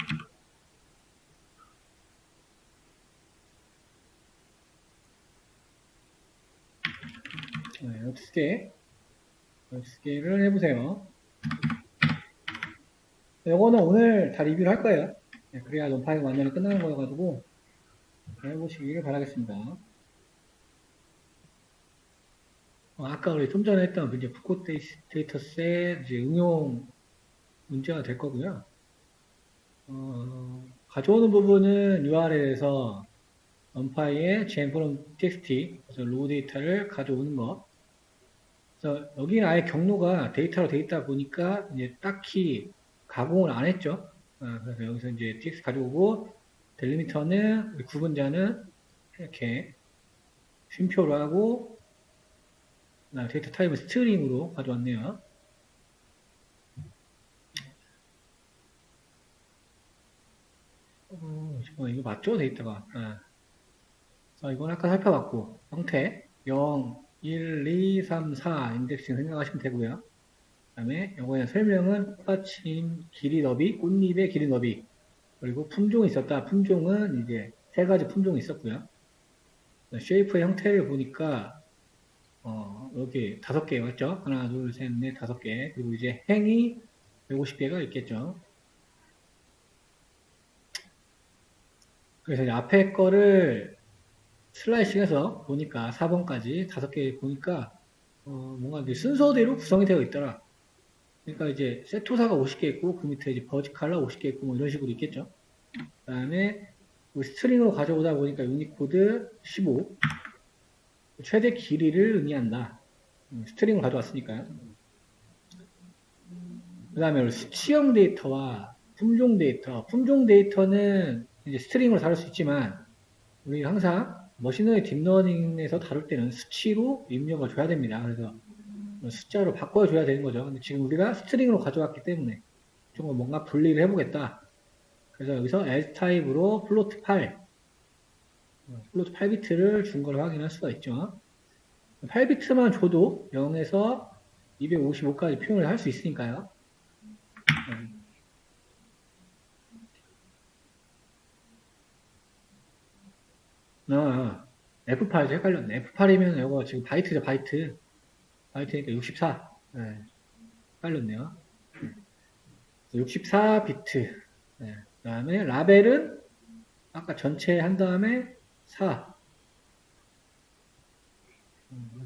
두 개를 해보세요. 이거는 오늘 다 리뷰를 할 거예요. 그래야 논파이가 완전히 끝나는 거여가지고 해보시기를 바라겠습니다. 아까 우리 좀 전에 했던 이제 붓고 데이터셋 이제 응용 문제가 될 거고요. 가져오는 부분은 URL에서 언파이의 genFrom txt 그래서 로우 데이터를 가져오는 거. 그래서 여기는 아예 경로가 데이터로 돼 있다 보니까 이제 딱히 가공을 안 했죠. 그래서 여기서 이제 txt 가져오고 델리미터는 구분자는 이렇게 쉼표로 하고 데이터 타입을 스트링으로 가져왔네요. 이거 맞죠? 데이터가. 이건 아까 살펴봤고 형태 0, 1, 2, 3, 4 인덱싱 생각하시면 되고요. 그 다음에 이거의 설명은 꽃받침 길이 너비, 꽃잎의 길이 너비 그리고 품종이 있었다. 품종은 이제 세 가지 품종이 있었고요. 쉐이프의 형태를 보니까 여기 5개 맞죠? 하나, 둘, 셋, 넷, 5개. 그리고 이제 행이 150개가 있겠죠. 그래서 이제 앞에 거를 슬라이싱해서 보니까 4번까지 5개 보니까 뭔가 이제 순서대로 구성이 되어 있더라. 그러니까 이제 세토사가 50개 있고 그 밑에 이제 버지칼라 50개 있고 뭐 이런 식으로 있겠죠. 그 다음에 스트링으로 가져오다 보니까 유니코드 15 최대 길이를 의미한다. 스트링을 가져왔으니까요. 그 다음에 수치형 데이터와 품종 데이터. 품종 데이터는 이제 스트링으로 다룰 수 있지만 우리 항상 머신러닝 딥러닝에서 다룰 때는 수치로 입력을 줘야 됩니다. 그래서 숫자로 바꿔줘야 되는 거죠. 근데 지금 우리가 스트링으로 가져왔기 때문에 좀 뭔가 분리를 해보겠다. 그래서 여기서 else 타입으로 플로트 8비트를 준 걸 확인할 수가 있죠. 8비트만 줘도 0에서 255까지 표현을 할 수 있으니까요. F8도 헷갈렸네. F8이면 이거 지금 바이트죠, 바이트. 바이트니까 64. 네, 헷갈렸네요. 64비트. 네, 그 다음에 라벨은 아까 전체 한 다음에 4.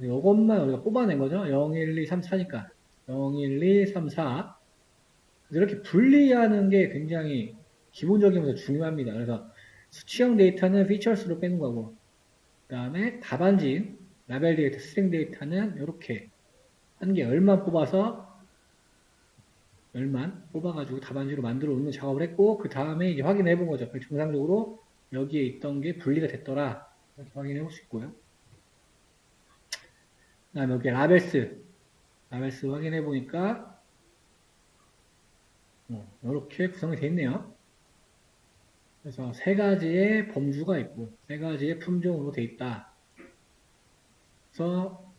이것만 우리가 뽑아낸 거죠. 0, 1, 2, 3, 4니까. 0, 1, 2, 3, 4. 이렇게 분리하는 게 굉장히 기본적이면서 중요합니다. 그래서 수치형 데이터는 피처스로 빼는 거고, 그 다음에 답안지인 라벨 데이터, 스트링 데이터는 이렇게 한 개 열만 뽑아서 열만 뽑아가지고 답안지로 만들어 놓는 작업을 했고, 그 다음에 이제 확인해 본 거죠. 정상적으로 여기에 있던 게 분리가 됐더라. 이렇게 확인해 볼 수 있고요. 그 다음에 여기 라벨스 확인해 보니까 이렇게 구성이 되어 있네요. 그래서 3가지의 범주가 있고 3가지의 품종으로 되어 있다. 그래서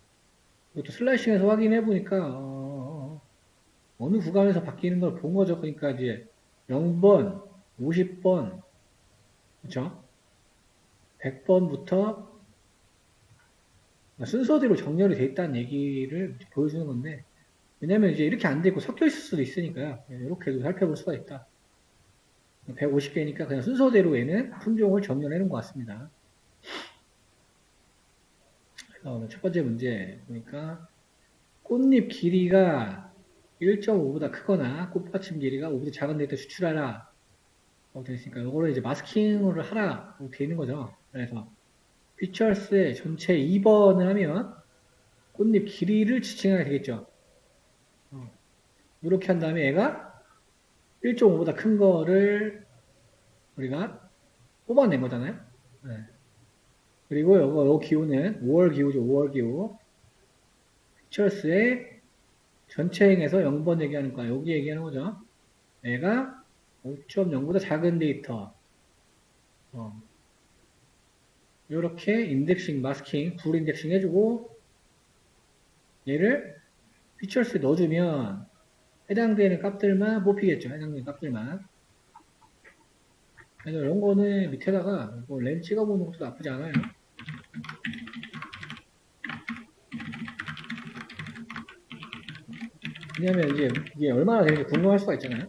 이것도 슬라이싱해서 확인해 보니까 어느 구간에서 바뀌는 걸 본 거죠. 그러니까 이제 0번, 50번, 그렇죠? 100번부터 순서대로 정렬이 돼 있다는 얘기를 보여주는 건데, 왜냐면 이제 이렇게 안 되고 섞여 있을 수도 있으니까요. 이렇게도 살펴볼 수가 있다. 150개니까 그냥 순서대로 얘는 품종을 정렬해 놓은 것 같습니다. 첫 번째 문제 보니까 꽃잎 길이가 1.5보다 크거나 꽃받침 길이가 5보다 작은 데이터 추출하라 라고 되어 있으니까 이거를 이제 마스킹을 하라 라고 되어 있는 거죠. 그래서 피처스의 전체 2번을 하면 꽃잎 길이를 지칭하게 되겠죠. 이렇게 한 다음에 얘가 1.5보다 큰 거를 우리가 뽑아낸 거잖아요. 네. 그리고 요 기호는 5월 기호죠. 5월 기호. 피처스의 전체 행에서 0번 얘기하는 거야. 여기 얘기하는 거죠. 얘가 5.0보다 작은 데이터. 이렇게 인덱싱, 마스킹, 불 인덱싱 해주고 얘를 피처스에 넣어주면 해당되는 값들만 뽑히겠죠. 해당되는 값들만. 그래서 이런 거는 밑에다가 램 찍어보는 것도 나쁘지 않아요. 왜냐면 이제 이게 얼마나 되는지 궁금할 수가 있잖아요.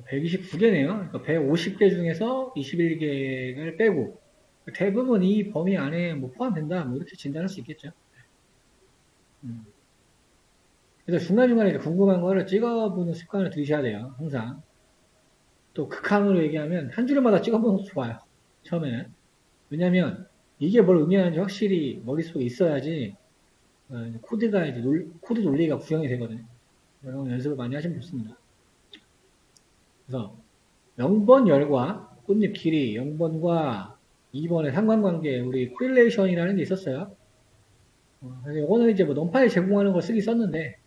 (129개네요) 그러니까 150개 중에서 21개를 빼고 대부분 이 범위 안에 뭐 포함된다 뭐 이렇게 진단할 수 있겠죠. 그래서 중간중간에 궁금한 거를 찍어보는 습관을 들이셔야 돼요. 항상. 또 극한으로 얘기하면 한 줄마다 찍어보는 것도 좋아요. 처음에는. 왜냐면 이게 뭘 의미하는지 확실히 머릿속에 있어야지 코드가 이제 코드 논리가 구형이 되거든요. 이런 연습을 많이 하시면 좋습니다. 그래서 0번 열과 꽃잎 길이 0번과 2번의 상관관계 우리 코릴레이션이라는 게 있었어요. 그래서 이거는 이제 뭐 넘파에 제공하는 걸 쓰기 썼는데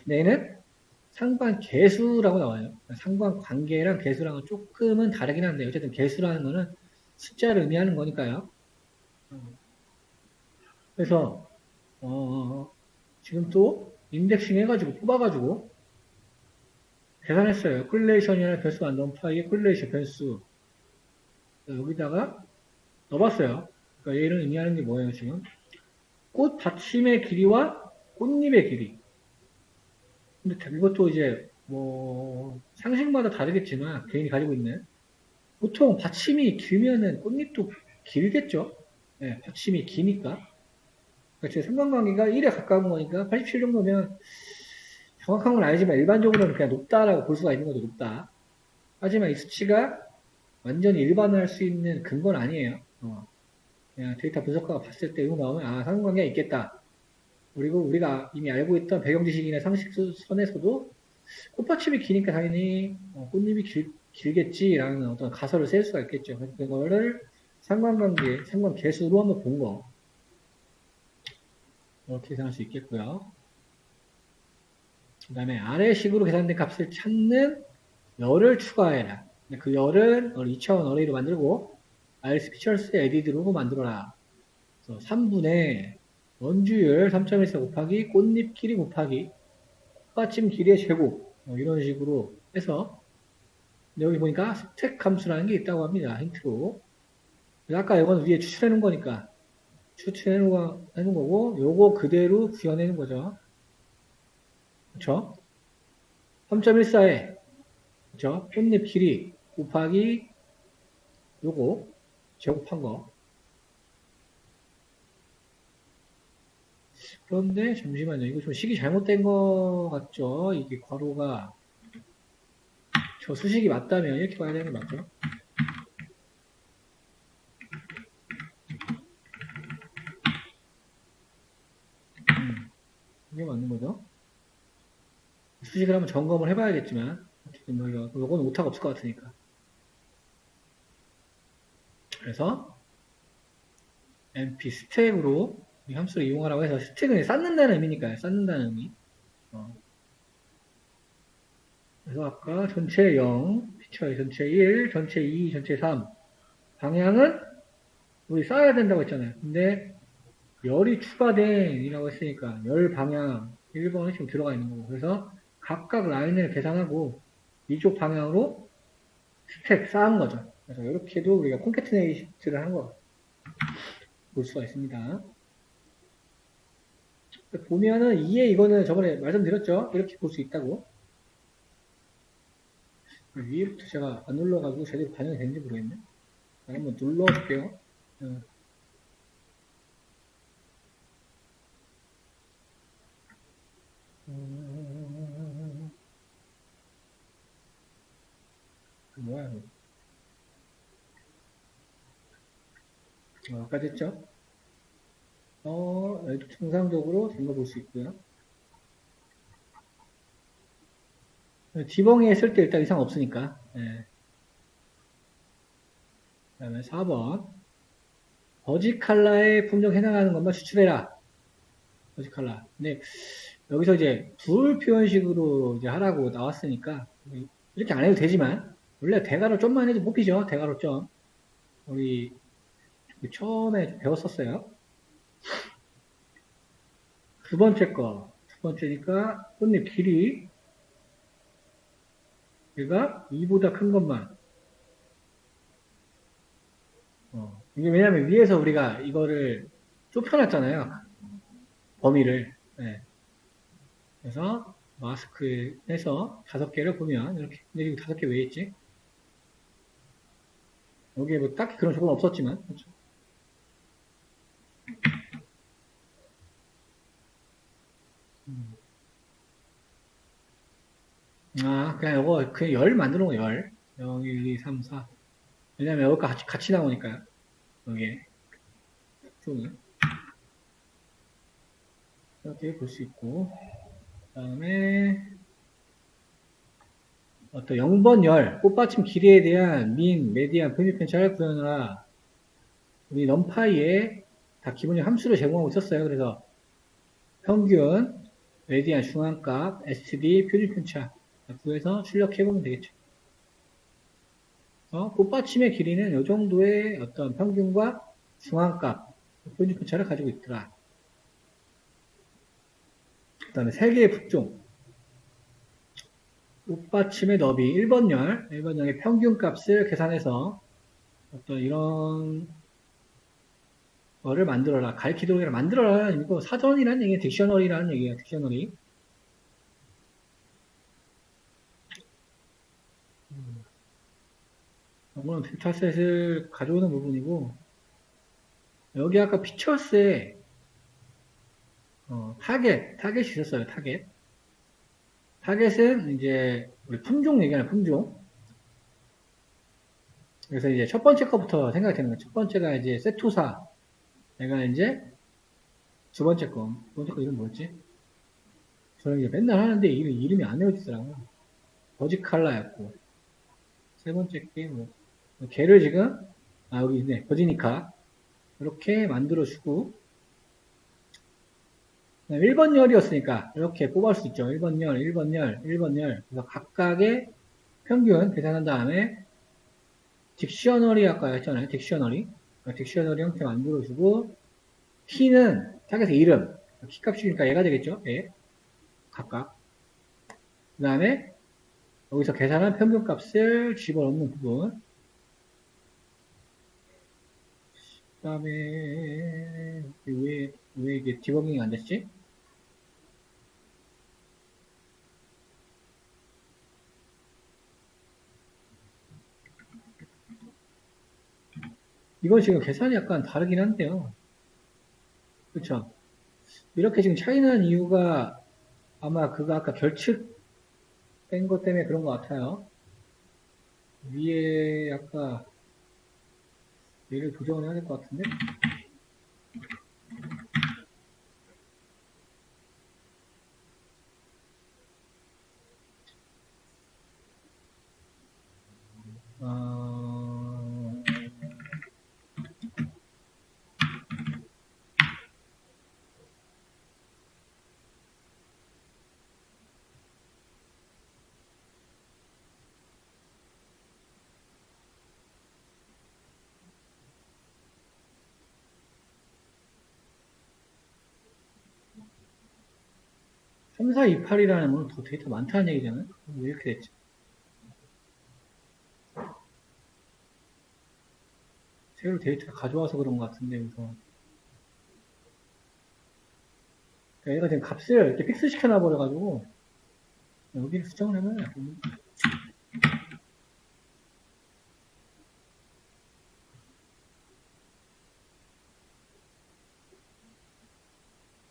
얘는 상관 계수라고 나와요. 상관 관계랑 계수랑은 조금은 다르긴 한데 어쨌든 계수라는 거는 숫자를 의미하는 거니까요. 그래서 지금 또 인덱싱 해가지고 뽑아가지고 계산했어요. 콜레이션이라는 변수가 안 넣은 파이의 콜레이션 변수. 여기다가 넣어봤어요. 그러니까 얘는 의미하는 게 뭐예요, 지금? 꽃 받침의 길이와 꽃잎의 길이. 근데 이것도 이제 뭐 상식마다 다르겠지만 개인이 가지고 있는 보통 받침이 길면은 꽃잎도 길겠죠. 네, 받침이 기니까. 그렇죠. 상관관계가 1에 가까운 거니까 87 정도면 정확한 건 아니지만 일반적으로는 그냥 높다라고 볼 수가 있는 거죠. 높다. 하지만 이 수치가 완전히 일반화할 수 있는 근거는 아니에요. 그냥 데이터 분석가가 봤을 때 이거 나오면 아 상관관계가 있겠다. 그리고 우리가 이미 알고 있던 배경 지식이나 상식 선에서도 꽃받침이 기니까 당연히 꽃잎이 길겠지라는 어떤 가설을 세울 수가 있겠죠. 그래서 그거를 상관관계, 상관계수로 한번 본 거. 이렇게 계산할 수 있겠고요. 그 다음에 아래식으로 계산된 값을 찾는 열을 추가해라. 그 열은 2차원 어레이로 만들고 IRC 피처스 에디드로 만들어라. 그래서 3분의 원주율 3.14 곱하기 꽃잎 길이 곱하기 꽃받침 길이의 제곱 이런 식으로 해서 여기 보니까 스택 함수라는 게 있다고 합니다. 힌트로. 아까 이건 위에 추출해 놓은 거니까 추출해 놓은 거고 요거 그대로 구현해 놓은 거죠. 그쵸? 3.14에 그쵸? 꽃잎 길이 곱하기 요거 제곱한 거. 그런데 잠시만요. 이거 좀 식이 잘못된 거 같죠? 이게 괄호가 저 수식이 맞다면 이렇게 봐야 되는 거 맞죠? 이게 맞는 거죠? 수식을 한번 점검을 해봐야겠지만 어쨌든 이거는 오타가 없을 것 같으니까. 그래서 np 스택으로 이 함수를 이용하라고 해서 스택은 쌓는다는 의미니까요. 쌓는다는 의미. 그래서 아까 전체 0, 피처의 전체 1, 전체 2, 전체 3 방향은 우리 쌓아야 된다고 했잖아요. 근데 열이 추가된 이라고 했으니까 열 방향 1번이 지금 들어가 있는 거고 그래서 각각 라인을 계산하고 이쪽 방향으로 스택 쌓은 거죠. 그래서 이렇게도 우리가 콘캐트네이트를 한 거 볼 수가 있습니다. 보면은 2에 이거는 저번에 말씀드렸죠. 이렇게 볼 수 있다고. 위에부터 제가 안 눌러가지고 제대로 반영이 되는지 모르겠네. 한번 눌러줄게요. 뭐야, 아까 됐죠? 정상적으로 된 거 볼 수 있고요. 디벙이 했을 때 일단 이상 없으니까. 네. 그 다음에 4번. 버지칼라의 품종 해당하는 것만 추출해라. 버지칼라. 근데 여기서 이제 불 표현식으로 이제 하라고 나왔으니까 이렇게 안 해도 되지만 원래 대괄호 점만 해도 뽑히죠. 대괄호 점. 우리 처음에 배웠었어요. 두 번째 거. 두 번째니까 꽃잎 길이 얘가 2보다 큰 것만. 이게 왜냐면 위에서 우리가 이거를 좁혀놨잖아요. 범위를. 네. 그래서 마스크에서 5개를 보면 이렇게. 근데 지금 5개 왜 있지? 여기에 뭐 딱히 그런 조건 없었지만. 그렇죠? 그냥 이거 그냥 열 만들어 놓은 거 열. 0, 1, 2, 3, 4. 왜냐면 여기가 같이 나오니까요. 여기에. 쪽은. 이렇게 볼 수 있고. 그 다음에 어떤 0번 열, 꽃받침 길이에 대한 민, 메디안, 편집편차를 구현하라. 우리 넘파이에 다 기본적 함수를 제공하고 있었어요. 그래서 평균, 메디안, 중앙값, STD, 표준편차 구해서 출력해보면 되겠죠. 꽃받침의 길이는 이 정도의 어떤 평균과 중앙값, 표준편차를 가지고 있더라. 그 다음에 3개의 품종. 꽃받침의 너비 1번열의 평균값을 계산해서 어떤 이런 거를 만들어라. 가리키도록을 만들어라. 이거 사전이라는 얘기예요. 딕셔너리라는 얘기예요. 딕셔너리. 이거는 데이터셋을 가져오는 부분이고, 여기 아까 피처스에 타겟이 있었어요. 타겟은 이제 우리 품종 얘기하는 품종. 그래서 이제 첫 번째 거부터 생각이 되는 거예요. 첫 번째가 이제 세투사. 내가 이제 두 번째 거 이름 뭐였지? 저는 이제 맨날 하는데 이름이 안 외워지더라고요. 버지칼라였고, 세 번째 게 걔를 지금, 여기 있네. 버지니카. 이렇게 만들어주고, 1번 열이었으니까, 이렇게 뽑을 수 있죠. 1번 열. 그래서 각각의 평균 계산한 다음에, 딕셔너리 아까 했잖아요. 딕셔너리 형태 만들어주고, 키는 타겟의 이름. 키값이니까 얘가 되겠죠. 예. 각각. 그 다음에, 여기서 계산한 평균값을 집어넣는 부분. 그 다음에, 왜 이게 디버깅이 안 됐지? 이건 지금 계산이 약간 다르긴 한데요. 그쵸? 이렇게 지금 차이 나는 이유가 아마 그거 아까 결측 뺀 것 때문에 그런 것 같아요. 위에 아까 얘를 조정을 해야 될 것 같은데? 어... 3428이라는 건 더 데이터 많다는 얘기잖아요? 왜 이렇게 됐지? 새로 데이터를 가져와서 그런 것 같은데, 그래서. 그러니까 얘가 지금 값을 이렇게 픽스 시켜놔버려가지고, 여기를 수정을 하면,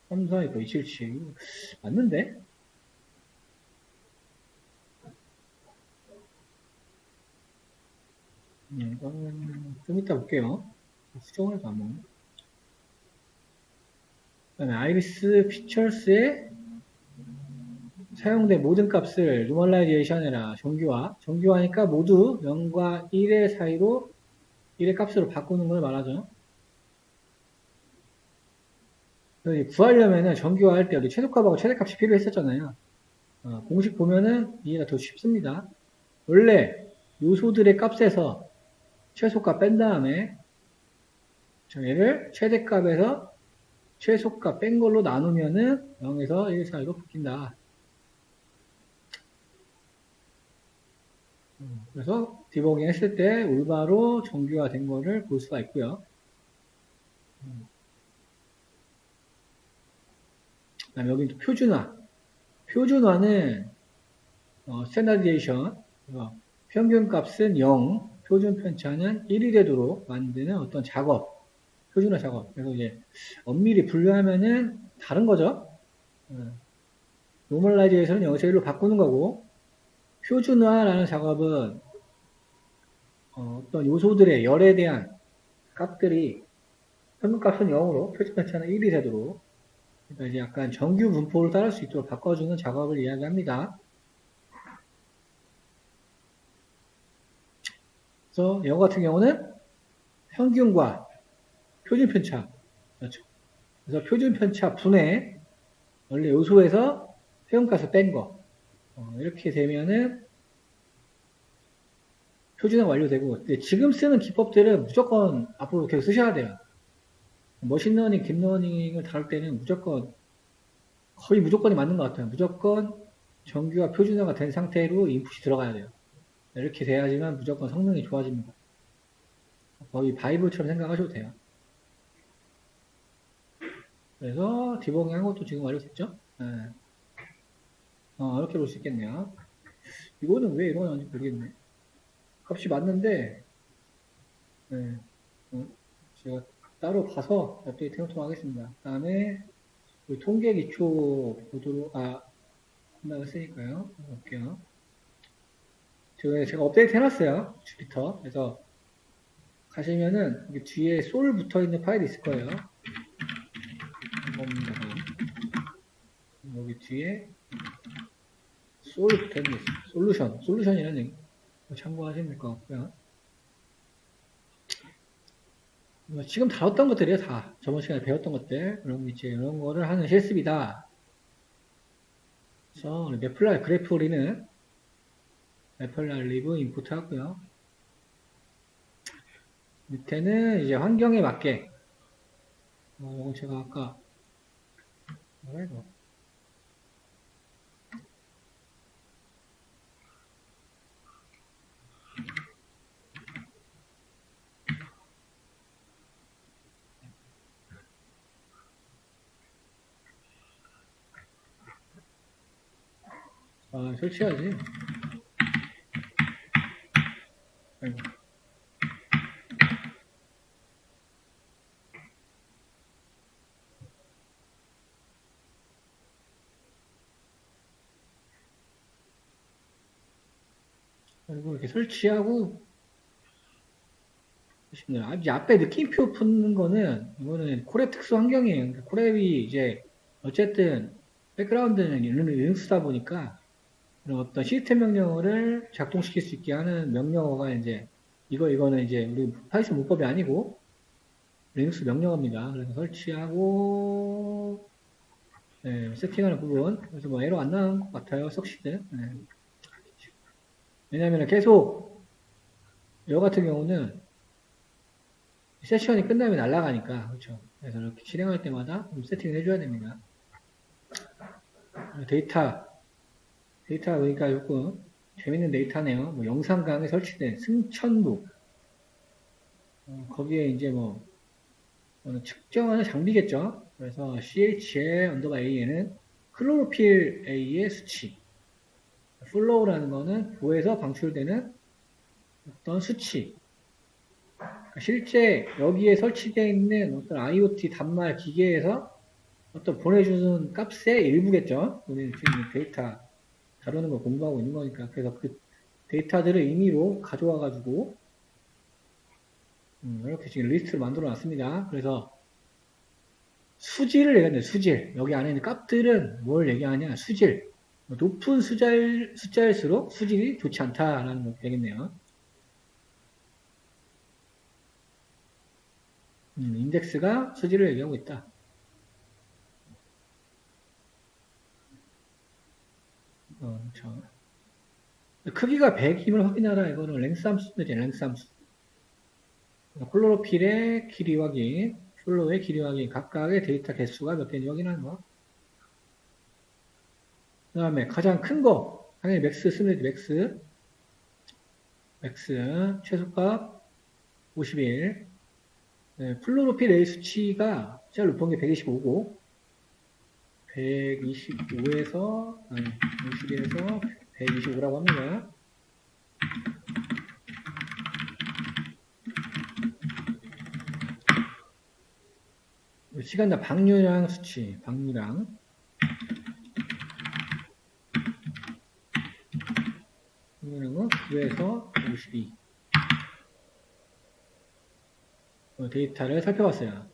3428, 277. 맞는데? 이거는 좀 이따 볼게요. 수정을 해도 안 먹네. 그 다음에 아이리스 피처스에 사용된 모든 값을 노멀라이제이션 해라. 정규화니까 모두 0과 1의 사이로 1의 값으로 바꾸는 걸 말하죠. 그래서 구하려면은 정규화할 때 여기 최소값하고 최대값이 필요했었잖아요. 공식 보면은 이해가 더 쉽습니다. 원래 요소들의 값에서 최소값 뺀 다음에 얘를 최대값에서 최소값 뺀 걸로 나누면은 0에서 1 사이로 바뀐다. 그래서 디버깅 했을 때 올바로 정규화된 거를 볼 수가 있고요. 그 다음에 여기 또 표준화는 스탠다디에이션, 평균값은 0, 표준 편차는 1이 되도록 만드는 어떤 작업, 표준화 작업. 그래서 이제 엄밀히 분류하면은 다른 거죠. 노멀라이제이션은 0에서 1로 바꾸는 거고, 표준화라는 작업은 어떤 요소들의 열에 대한 값들이 평균값은 0으로 표준 편차는 1이 되도록, 그러니까 이제 약간 정규 분포를 따를 수 있도록 바꿔주는 작업을 이야기합니다. 그래서 영어 같은 경우는 평균과 표준 편차, 그렇죠. 그래서 표준 편차 분의 원래 요소에서 평균값을 뺀 거, 이렇게 되면은 표준화 완료되고, 지금 쓰는 기법들은 무조건 앞으로 계속 쓰셔야 돼요. 머신러닝, 딥러닝을 다룰 때는 거의 무조건이 맞는 것 같아요. 무조건 정규화 표준화가 된 상태로 인풋이 들어가야 돼요. 이렇게 돼야지만 무조건 성능이 좋아집니다. 거의 바이블처럼 생각하셔도 돼요. 그래서 디버깅 한 것도 지금 완료됐죠? 네. 이렇게 볼 수 있겠네요. 이거는 왜 이러는지 모르겠네. 값이 맞는데, 네. 제가 따로 가서 업데이트 해놓도록 하겠습니다. 그 다음에 통계 기초 보도록, 한다고 했으니까요. 볼게요. 제가 업데이트 해놨어요. 주피터. 그래서 가시면은 여기 뒤에 솔 붙어 있는 파일이 있을 거예요. 여기 뒤에 솔 붙어 있는 게 있어요. 솔루션이라는 얘기 참고하시면 될 것 같고요. 지금 다뤘던 것들이에요, 다. 저번 시간에 배웠던 것들. 이런 거를 하는 실습이다. 그래서 매플라 그래프 우리는 매플라 리브 인풋 하고요. 밑에는 이제 환경에 맞게 이거 제가 아까 뭐라 이거 설치해야지. 아이고. 그리고 이렇게 설치하고 이제 앞에 느낌표 푸는 거는 이거는 콜앱 특수 환경이에요. 그러니까 콜앱이 이제 어쨌든 백그라운드는 리눅스다 보니까 이런 어떤 시스템 명령어를 작동시킬 수 있게 하는 명령어가 이제 이거는 이제 우리 파이썬 문법이 아니고 리눅스 명령어입니다. 그래서 설치하고 네, 세팅하는 부분 그래서 뭐 에러 안 나는 것 같아요. 석시드. 네. 왜냐하면 계속 이거 같은 경우는 세션이 끝나면 날아가니까 그렇죠. 그래서 이렇게 실행할 때마다 세팅을 해줘야 됩니다. 데이터가 보니까 조금 재밌는 데이터네요. 뭐 영상강에 설치된 승천도 거기에 이제 뭐 측정하는 장비겠죠. 그래서 CHA_AN은 클로로필 A의 수치, 플로우라는 거는 부에서 방출되는 어떤 수치. 실제 여기에 설치되어 있는 어떤 IoT 단말 기계에서 어떤 보내주는 값의 일부겠죠. 우리는 지금 데이터 다루는 걸 공부하고 있는 거니까. 그래서 그 데이터들을 임의로 가져와 가지고 이렇게 지금 리스트를 만들어 놨습니다. 그래서 수질을 얘기하는데 수질. 여기 안에 있는 값들은 뭘 얘기하냐? 수질. 높은 숫자일수록 수질이 좋지 않다라는 거 되겠네요. 인덱스가 수질을 얘기하고 있다. 그렇죠. 크기가 100임을 확인하라. 이거는 랭스 함수들이에요. 랭스 함수. 클로로필의 길이 확인, 플로의 길이 확인, 각각의 데이터 개수가 몇 개인지 확인하는 거. 그 다음에 가장 큰 거, 당연히 맥스 쓰면 되지, 맥스, 최소값 51. 네, 플로로필 A 수치가 제일 높은 게 125고, 125에서, 50에서 125라고 합니다. 시간당 방류량 수치, 방류량. 방류량은 9에서 52. 데이터를 살펴봤어요.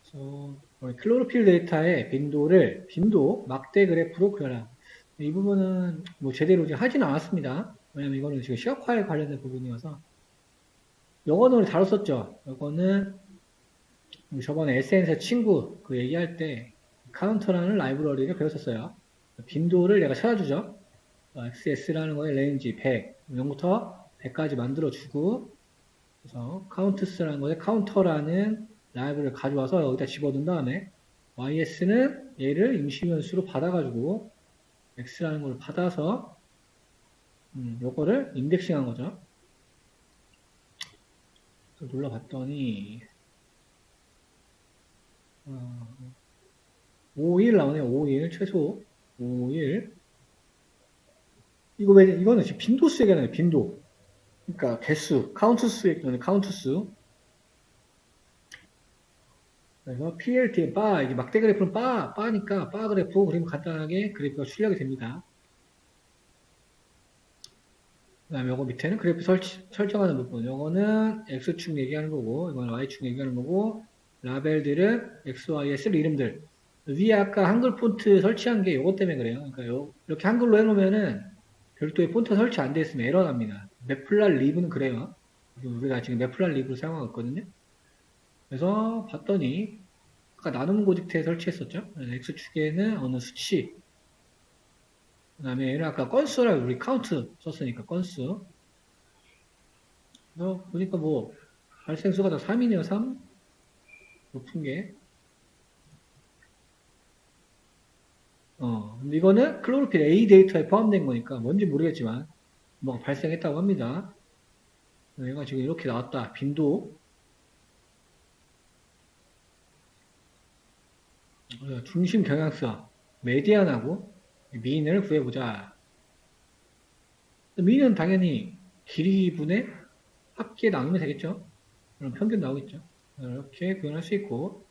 그래서 클로로필 데이터의 빈도 막대 그래프로 그려라. 이 부분은 뭐 제대로 하지는 않았습니다. 왜냐면 이거는 지금 시각 파일 관련된 부분이어서. 요거는 우리 다뤘었죠. 요거는 저번에 SNS에서 친구 그 얘기할 때 카운터라는 라이브러리를 배웠었어요. 빈도를 내가 찾아주죠. XS라는 거에 레인지 100, 0부터 100까지 만들어주고, 그래서 카운트스라는 거에 카운터라는 라이브를 가져와서 여기다 집어둔 다음에 YS는 얘를 임시 변수로 받아가지고 x라는 걸 받아서 요거를 인덱싱 한 거죠. 눌러봤더니 5일 나오네요. 5일 최소 5일. 이거는 지금 빈도수 얘기하는 거예요. 빈도. 그러니까 개수, 카운트 수 얘기하는 카운트 수. 그래서 PLT 바 이게 막대 그래프는 바니까 바 그래프 그리면 간단하게 그래프가 출력이 됩니다. 그다음에 요거 밑에는 그래프 설정하는 부분. 요거는 X축 얘기하는 거고, 이거는 Y축 얘기하는 거고, 라벨들은 X, Y에 쓸 이름들. 위에 아까 한글 폰트 설치한 게 요것 때문에 그래요. 그러니까 이렇게 한글로 해놓으면은 별도의 폰트 설치 안 돼 있으면 에러 납니다. 매플랄 리브는 그래요. 우리가 지금 매플랄 리브를 사용하고 있거든요. 그래서 봤더니 아까 나눔 고딕트에 설치했었죠. X축에는 어느 수치, 그 다음에 얘는 아까 건수라 우리 카운트 썼으니까 건수. 보니까 뭐 발생수가 다 3이네요. 3 높은 게. 근데 이거는 클로로필 A 데이터에 포함된 거니까 뭔지 모르겠지만 뭐 발생했다고 합니다. 얘가 지금 이렇게 나왔다. 빈도. 중심 경향수 메디안하고 미인을 구해보자. 미인은 당연히 길이분의 합계 나누면 되겠죠. 그럼 평균 나오겠죠. 이렇게 구현할 수 있고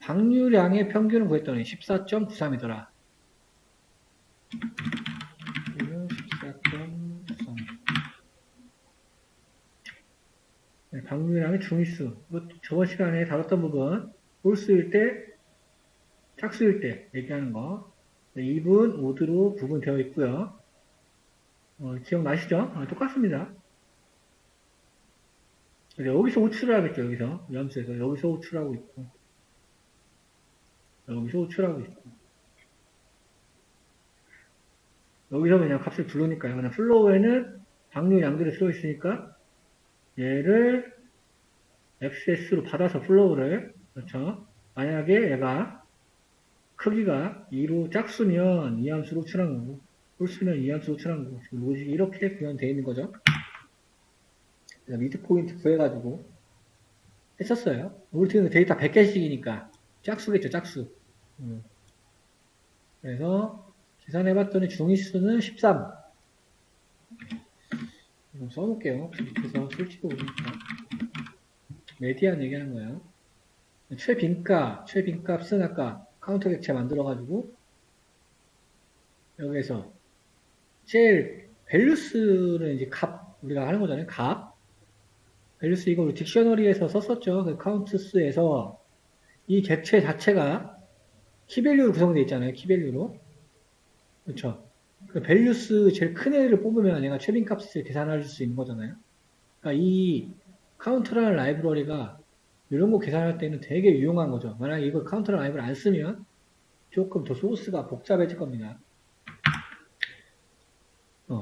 방류량의 평균을 구했더니 14.93이더라. 14.93. 방류량의 중위수. 저번 시간에 다뤘던 부분, 홀수일 때, 짝수일 때 얘기하는 거. 2분, 5드로 구분되어 있고요. 기억나시죠? 똑같습니다. 여기서 호출을 하겠죠, 여기서. 염수에서. 여기서 호출하고 있고. 여기서 호출하고 있고. 여기서 그냥 값을 부르니까요. 그냥 플로우에는 방류 양들이 들어있으니까 얘를 XS로 받아서 플로우를, 그렇죠. 만약에 얘가 크기가 2로 짝수면 이 함수로 호출한 거고, 홀수면 이 함수로 호출한 거고, 지금 로직이 이렇게 구현되어 있는 거죠. 미드 포인트 구해가지고 했었어요. 우리 팀은 데이터 100개씩이니까 짝수겠죠, 짝수. 그래서 계산해봤더니 중위수는 13. 좀 써놓을게요. 밑에서 솔직히 보니까 메디안 얘기하는 거예요. 최빈값은 아까 카운터 객체 만들어가지고 여기에서 제일 밸류스는 이제 값 우리가 하는 거잖아요. 값 밸류스 이거 우리 딕셔너리에서 썼었죠. 그 카운트스에서 이 객체 자체가 키밸류로 구성되어 있잖아요. 키밸류로 그렇죠. 그 밸류스 제일 큰 애를 뽑으면 얘가 최빈값을 계산할 수 있는 거잖아요. 그러니까 이 카운트라는 라이브러리가 이런 거 계산할 때는 되게 유용한 거죠. 만약에 이걸 카운트라는 라이브러리 안 쓰면 조금 더 소스가 복잡해질 겁니다.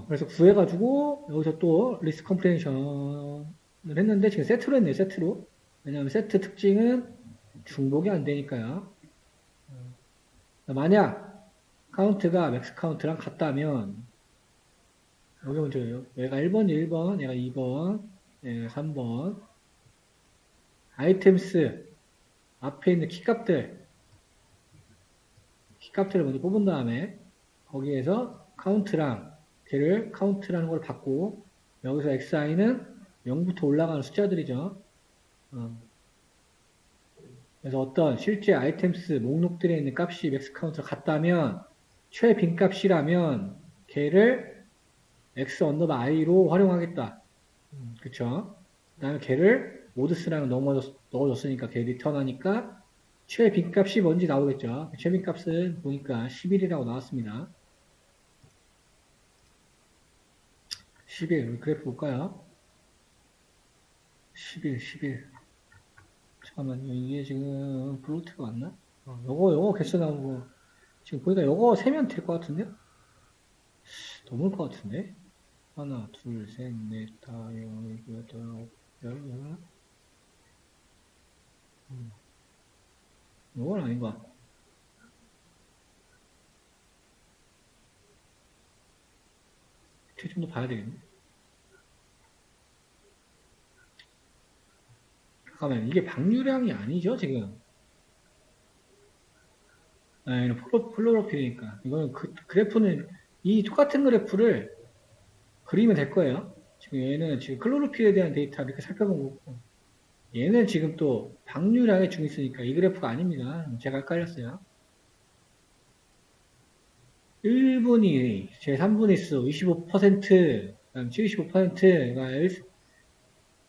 그래서 구해가지고 여기서 또 리스크 컴프레hen션을 했는데 지금 세트로 했네요. 세트로. 왜냐하면 세트 특징은 중복이 안 되니까요. 만약 카운트가 맥스 카운트랑 같다면 여기 먼저 얘가 1번, 1번, 얘가 2번, 얘가 3번 아이템스 앞에 있는 키값들을 먼저 뽑은 다음에 거기에서 카운트랑 걔를 카운트라는 걸 받고 여기서xi는 0부터 올라가는 숫자들이죠. 그래서 어떤 실제 아이템스 목록들에 있는 값이 맥스 카운트가 같다면 최빈 값이라면 걔를 x 언더바 i로 활용하겠다. 그쵸? 그 다음에 걔를 모드스랑 넣어줬으니까 걔 리턴하니까 최빈 값이 뭔지 나오겠죠. 최빈 값은 보니까 11이라고 나왔습니다. 11 그래프 볼까요? 11 잠깐만요. 이게 지금 블루트가 왔나? 요거 개수 나오고 지금 보니까 요거 세면 될 것 같은데요? 넘을 것 같은데? 하나, 둘, 셋, 넷, 다, 여섯, 여덟, 열. 요건 아닌 것 같고. 정도 봐야 되겠네. 잠깐만, 이게 박유량이 아니죠, 지금? 네, 플로로필이니까. 이거는 그래프는, 이 똑같은 그래프를 그리면 될 거예요. 지금 얘는 지금 클로로필에 대한 데이터 이렇게 살펴본 거고, 얘는 지금 또 박유량에 중 있으니까 이 그래프가 아닙니다. 제가 헷갈렸어요. 1분위, 제3분위 수 25%, 그다음 75%가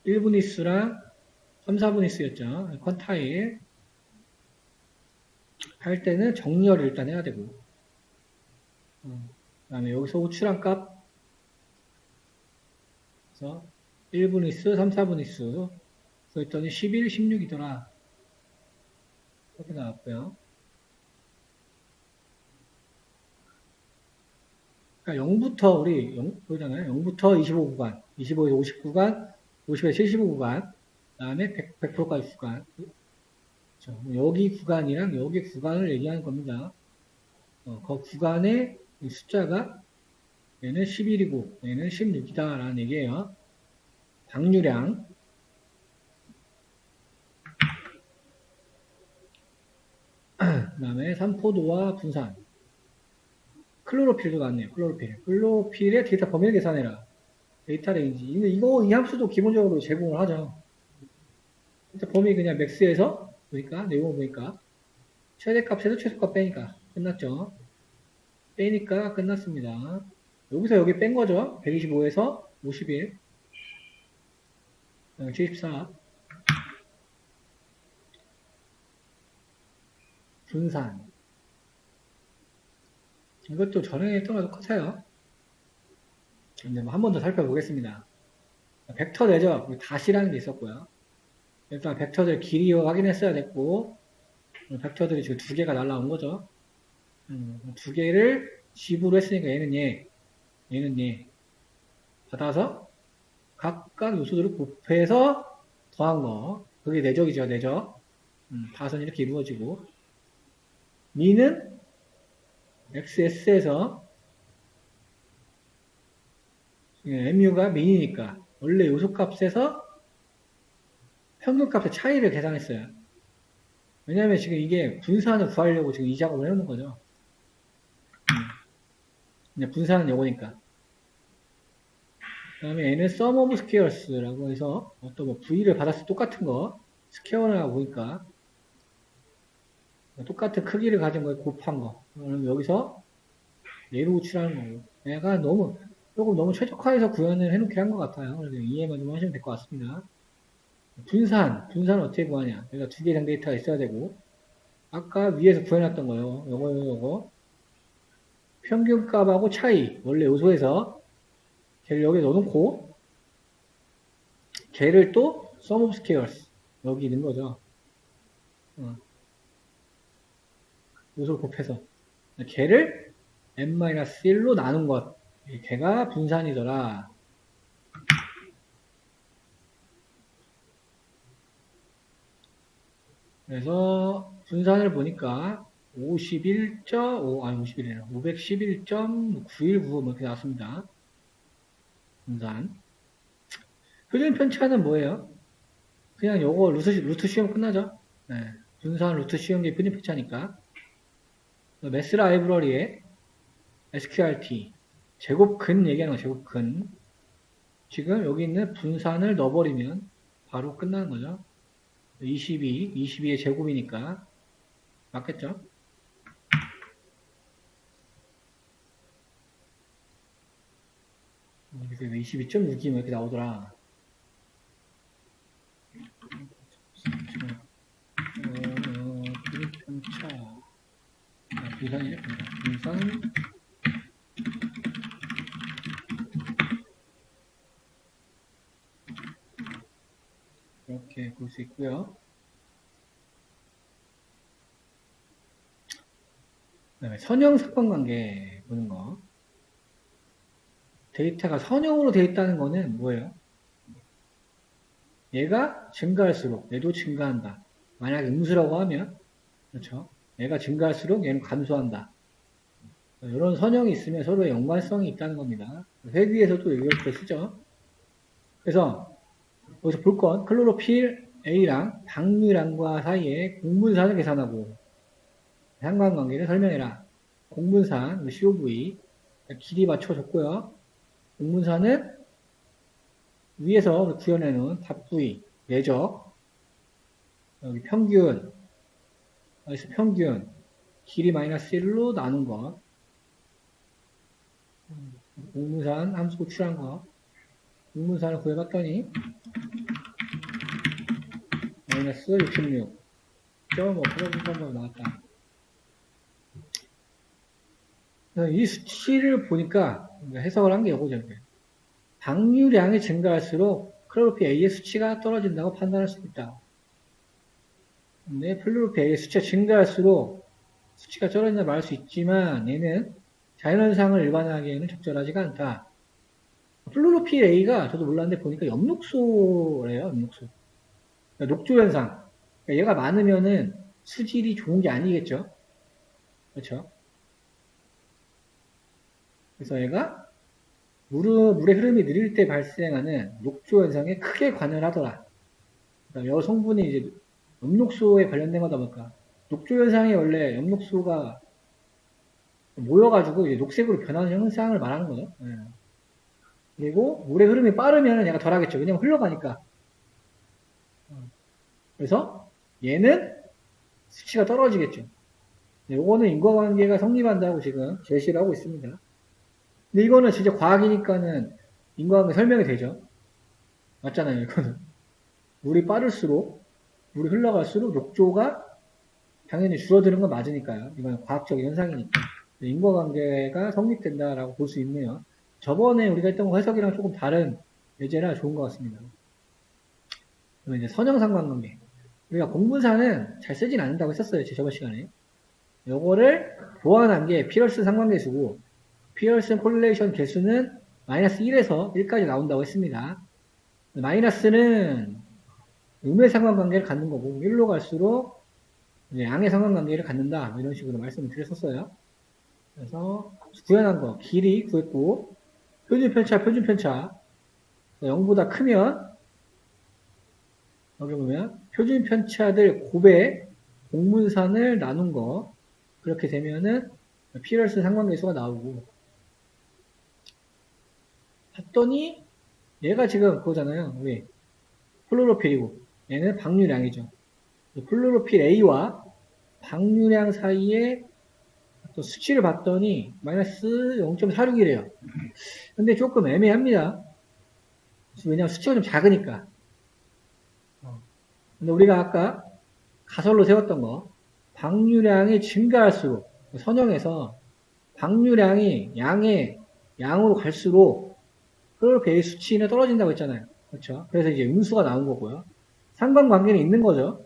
1분위 수랑 3, 4분위 수였죠. 퀀타일. 할 때는 정렬을 일단 해야 되고, 그 다음에 여기서 호출한 값, 그래서 1분위 수, 3, 4분위 수, 그랬더니 11, 16이더라. 이렇게 나왔고요. 그러니까 0부터 우리 그러잖아요. 0부터 25 구간, 25에서 50 구간, 50에서 75 구간, 그다음에 100%까지 구간. 그렇죠. 여기 구간이랑 여기 구간을 얘기하는 겁니다. 그 구간의 숫자가 얘는 11이고 얘는 16이다라는 얘기예요. 방류량. 그 다음에 산포도와 분산. 클로로필도 나왔네요. 클로로필. 클로로필의 데이터 범위를 계산해라. 데이터 레인지. 이 함수도 기본적으로 제공을 하죠. 데이터 범위 그냥 맥스에서 보니까, 내용을 보니까, 최대값에서 최소값 빼니까 끝났죠. 빼니까 끝났습니다. 여기서 여기 뺀 거죠. 125에서 51, 74. 분산. 이것도 전에 했던 거랑 똑같아요. 근데 한 번 더 살펴보겠습니다. 벡터 내죠. 다시라는 게 있었고요. 일단 벡터들 길이 확인했어야 됐고, 벡터들이 지금 두 개가 날라온 거죠. 두 개를 집으로 했으니까 얘는 얘는 얘. 받아서 각각 요소들을 곱해서 더한 거. 그게 내적이죠, 내적. 다선 이렇게 이루어지고. 미는 XS에서 MU가 민이니까 원래 요소값에서 평균값의 차이를 계산했어요. 왜냐하면 지금 이게 분산을 구하려고 지금 이 작업을 해놓는 거죠. 분산은 요거니까. 그 다음에 얘는 sum of squares라고 해서 어떤 뭐 V를 받았을 때 똑같은 거 스퀘어나 보니까 똑같은 크기를 가진 거에 곱한 거. 그럼 여기서 얘로 호출하는 거고. 얘가 조금 너무 최적화해서 구현을 해놓게 한 것 같아요. 그래서 이해만 좀 하시면 될 것 같습니다. 분산은 어떻게 구하냐. 여기가 두 개 이상 데이터가 있어야 되고, 아까 위에서 구해놨던 거요. 요거. 평균값하고 차이. 원래 요소에서 걔를 여기에 넣어놓고, 걔를 또 sum of squares. 여기 있는 거죠. 요소를 곱해서. 걔를 n-1로 나눈 것. 걔가 분산이더라. 그래서 분산을 보니까 511.91뭐 이렇게 나왔습니다. 분산. 표준 편차는 뭐예요? 그냥 요거 루트 씌우면 끝나죠. 네. 분산 루트 씌운 게 표준 편차니까. 매스 라이브러리에 sqrt 제곱근 얘기하는 거 제곱근. 지금 여기 있는 분산을 넣어버리면 바로 끝나는 거죠. 22의 제곱이니까 맞겠죠? 여기서 22.6이면 이렇게 나오더라. 편차. 분산이죠? 분산. 이렇게 볼 수 있고요. 그다음에 선형 삭번관계 보는 거. 데이터가 선형으로 되어 있다는 거는 뭐예요? 얘가 증가할수록 얘도 증가한다. 만약에 음수라고 하면 그렇죠. 얘가 증가할수록 얘는 감소한다. 이런 선형이 있으면 서로의 연관성이 있다는 겁니다. 회귀에서도 이렇게 쓰죠. 그래서 여기서 볼 건 클로로필 A랑 박유량과 사이의 공분산을 계산하고 상관관계를 설명해라. 공분산, COV, 길이 맞춰줬고요. 공분산은 위에서 구현해놓은 답V, 내적, 여기 평균, 여기서 평균, 길이 마이너스 1로 나눈 것, 공분산 함수 구출한 거, 공분산을 구해봤더니 마이너스 66. 점 5% 나왔다. 이 수치를 보니까 해석을 한 게 이거죠. 방류량이 증가할수록 클로로필 A의 수치가 떨어진다고 판단할 수 있다. 근데 클로로필 A의 수치가 증가할수록 수치가 떨어진다 말할 수 있지만 얘는 자연현상을 일반화하기에는 적절하지가 않다. 플루로필 A가 저도 몰랐는데 보니까 엽록소래요. 엽록소. 그러니까 녹조현상. 그러니까 얘가 많으면은 수질이 좋은 게 아니겠죠. 그렇죠. 그래서 얘가 물의 흐름이 느릴 때 발생하는 녹조현상에 크게 관여를 하더라. 그러니까 여 성분이 이제 엽록소에 관련된 거다 보니까 녹조현상이 원래 엽록소가 모여가지고 이제 녹색으로 변하는 현상을 말하는 거죠. 예. 그리고 물의 흐름이 빠르면 얘가 덜하겠죠. 왜냐면 흘러가니까. 그래서 얘는 수치가 떨어지겠죠. 요거는 인과관계가 성립한다고 지금 제시를 하고 있습니다. 근데 이거는 진짜 과학이니까는 인과관계 설명이 되죠. 맞잖아요, 이거는. 물이 빠를수록, 물이 흘러갈수록 녹조가 당연히 줄어드는 건 맞으니까요. 이건 과학적인 현상이니까. 인과관계가 성립된다라고 볼 수 있네요. 저번에 우리가 했던 거 해석이랑 조금 다른 예제라 좋은 것 같습니다. 그러면 이제 선형상관관계. 우리가 공분사는 잘 쓰진 않는다고 했었어요. 저번 시간에. 요거를 보완한 게 피어슨 상관계수고, 피어슨 콜레이션 개수는 마이너스 1에서 1까지 나온다고 했습니다. 마이너스는 음의 상관관계를 갖는 거고, 1로 갈수록 이제 양의 상관관계를 갖는다. 뭐 이런 식으로 말씀을 드렸었어요. 그래서 구현한 거, 길이 구했고, 표준편차, 표준편차. 0보다 크면, 여기 보면, 표준편차들 곱의 공분산을 나눈 거, 그렇게 되면은, 피어슨 상관계수가 나오고, 봤더니, 얘가 지금 그거잖아요. 우리, 플루로필이고, 얘는 방류량이죠. 플루로필 A와 방류량 사이에 또 수치를 봤더니, 마이너스 0.46이래요. 근데 조금 애매합니다. 왜냐면 수치가 좀 작으니까. 근데 우리가 아까 가설로 세웠던 거, 방류량이 증가할수록, 선형에서 방류량이 양으로 갈수록 그렇게 수치는 떨어진다고 했잖아요. 그렇죠? 그래서 이제 음수가 나온 거고요. 상관관계는 있는 거죠.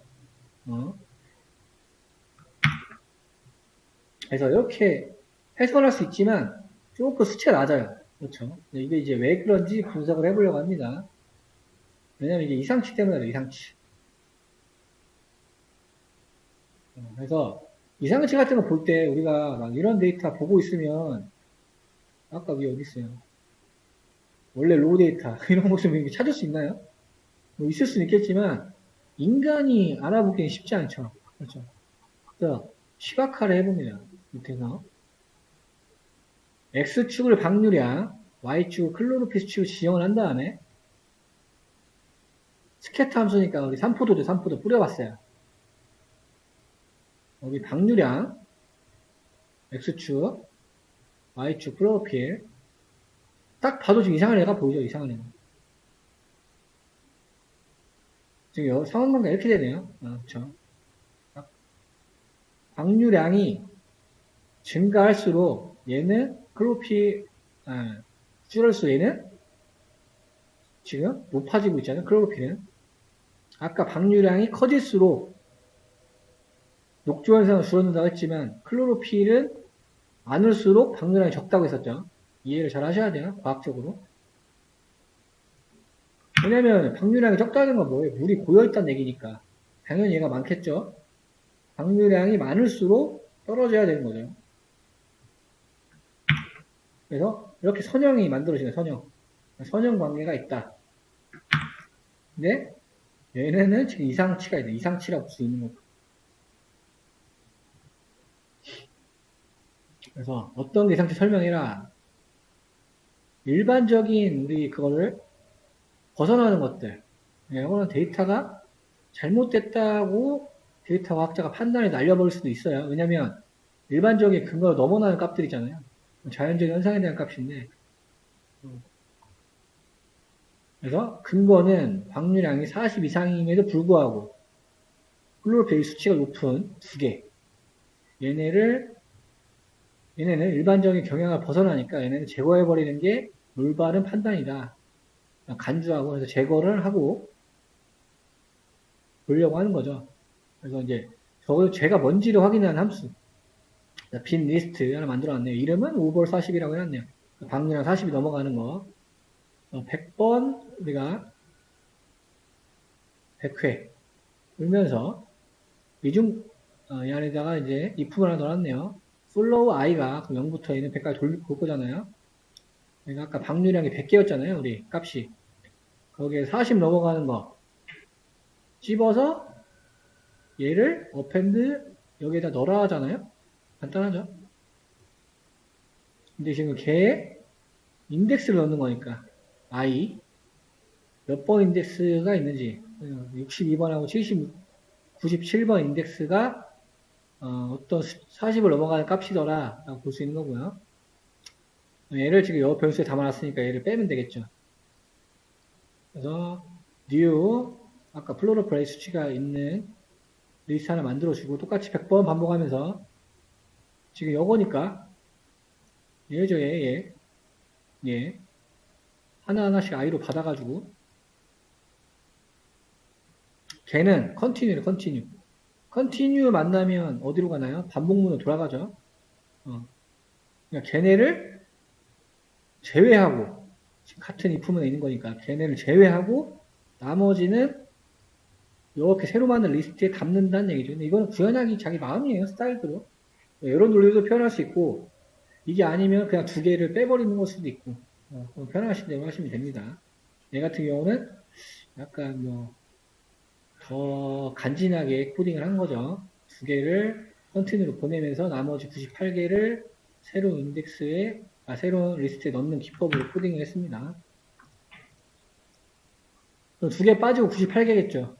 그래서 이렇게 해석할 수 있지만 조금 수치가 낮아요. 그렇죠? 이게 이제 왜 그런지 분석을 해보려고 합니다. 왜냐면 이게 이상치 때문에 그래요. 이상치. 그래서 이상치 같은 거 볼 때 우리가 막 이런 데이터 보고 있으면 아까 위에 어디 있어요? 원래 로우 데이터 이런 거 좀 찾을 수 있나요? 뭐 있을 수는 있겠지만 인간이 알아보기는 쉽지 않죠. 그렇죠? 그래서 시각화를 해봅니다. 밑에서 X축을 방류량, Y축을 클로로필 수축을 지정을 한 다음에 스케터 함수니까 우리 3포도죠. 3포도 뿌려봤어요. 여기 방류량, X축, Y축 클로로필 딱 봐도 지금 이상한 애가 보이죠. 이상한 애가. 지금 상황관계가 이렇게 되네요. 그렇죠. 방류량이 증가할수록 얘는 클로로필 줄을수록 얘는 지금 높아지고 있잖아요. 클로로필은. 아까 방류량이 커질수록 녹조현상은 줄어든다고 했지만 클로로필은 많을수록 방류량이 적다고 했었죠. 이해를 잘 하셔야 돼요. 과학적으로. 왜냐면 방류량이 적다는 건 뭐예요? 물이 고여있다는 얘기니까. 당연히 얘가 많겠죠. 방류량이 많을수록 떨어져야 되는 거죠. 그래서 이렇게 선형이 만들어지는 선형 관계가 있다. 근데 얘네는 지금 이상치가 있다. 이상치라고 볼 수 있는 거고. 그래서 어떤 게 이상치 설명이라 일반적인 우리 그거를 벗어나는 것들. 이거는 데이터가 잘못됐다고 데이터 과학자가 판단을 날려버릴 수도 있어요. 왜냐면 일반적인 근거로 넘어가는 값들이잖아요. 자연적인 현상에 대한 값인데. 그래서 근거는 방류량이 40 이상임에도 불구하고 클로로필 수치가 높은 두 개. 얘네는 일반적인 경향을 벗어나니까 얘네는 제거해버리는 게 올바른 판단이다. 간주하고 그래서 제거를 하고 보려고 하는 거죠. 그래서 이제 적어도 제가 뭔지를 확인하는 함수. 빈 리스트 하나 만들어놨네요. 이름은 오버 40이라고 해놨네요. 방류량 40이 넘어가는 거. 100번 우리가 100회 울면서 이중 이 안에다가 이제 if을 하나 넣어놨네요. 플로우 i가 0부터 얘는 100까지 돌 거잖아요. 그러니까 아까 방류량이 100개였잖아요. 우리 값이. 거기에 40 넘어가는 거 찝어서 얘를 어펜드 여기에다 넣으라 하잖아요. 간단하죠. 근데 지금 걔의 인덱스를 넣는 거니까 i 몇 번 인덱스가 있는지 62번하고 97번 인덱스가 어떤 40을 넘어가는 값이더라 라고 볼 수 있는 거고요. 얘를 지금 여 변수에 담아놨으니까 얘를 빼면 되겠죠. 그래서 new 아까 플로로플레이 수치가 있는 리스트 하나 만들어주고 똑같이 100번 반복하면서 지금 요거니까 얘죠 얘 하나하나씩 i로 받아가지고 걔는 컨티뉴 만나면 어디로 가나요? 반복문으로 돌아가죠. 그러니까 걔네를 제외하고 지금 같은 if문에 있는 거니까 걔네를 제외하고 나머지는 이렇게 새로 만든 리스트에 담는다는 얘기죠. 근데 이거는 구현하기 자기 마음이에요. 스타일대로. 이런 논리도 표현할 수 있고 이게 아니면 그냥 두 개를 빼버리는 걸 수도 있고 편하신 대로 하시면 됩니다. 얘 같은 경우는 약간 더 간지나게 코딩을 한 거죠. 두 개를 컨티뉴로 보내면서 나머지 98개를 새로운 인덱스에 새로운 리스트에 넣는 기법으로 코딩을 했습니다. 두 개 빠지고 98개겠죠.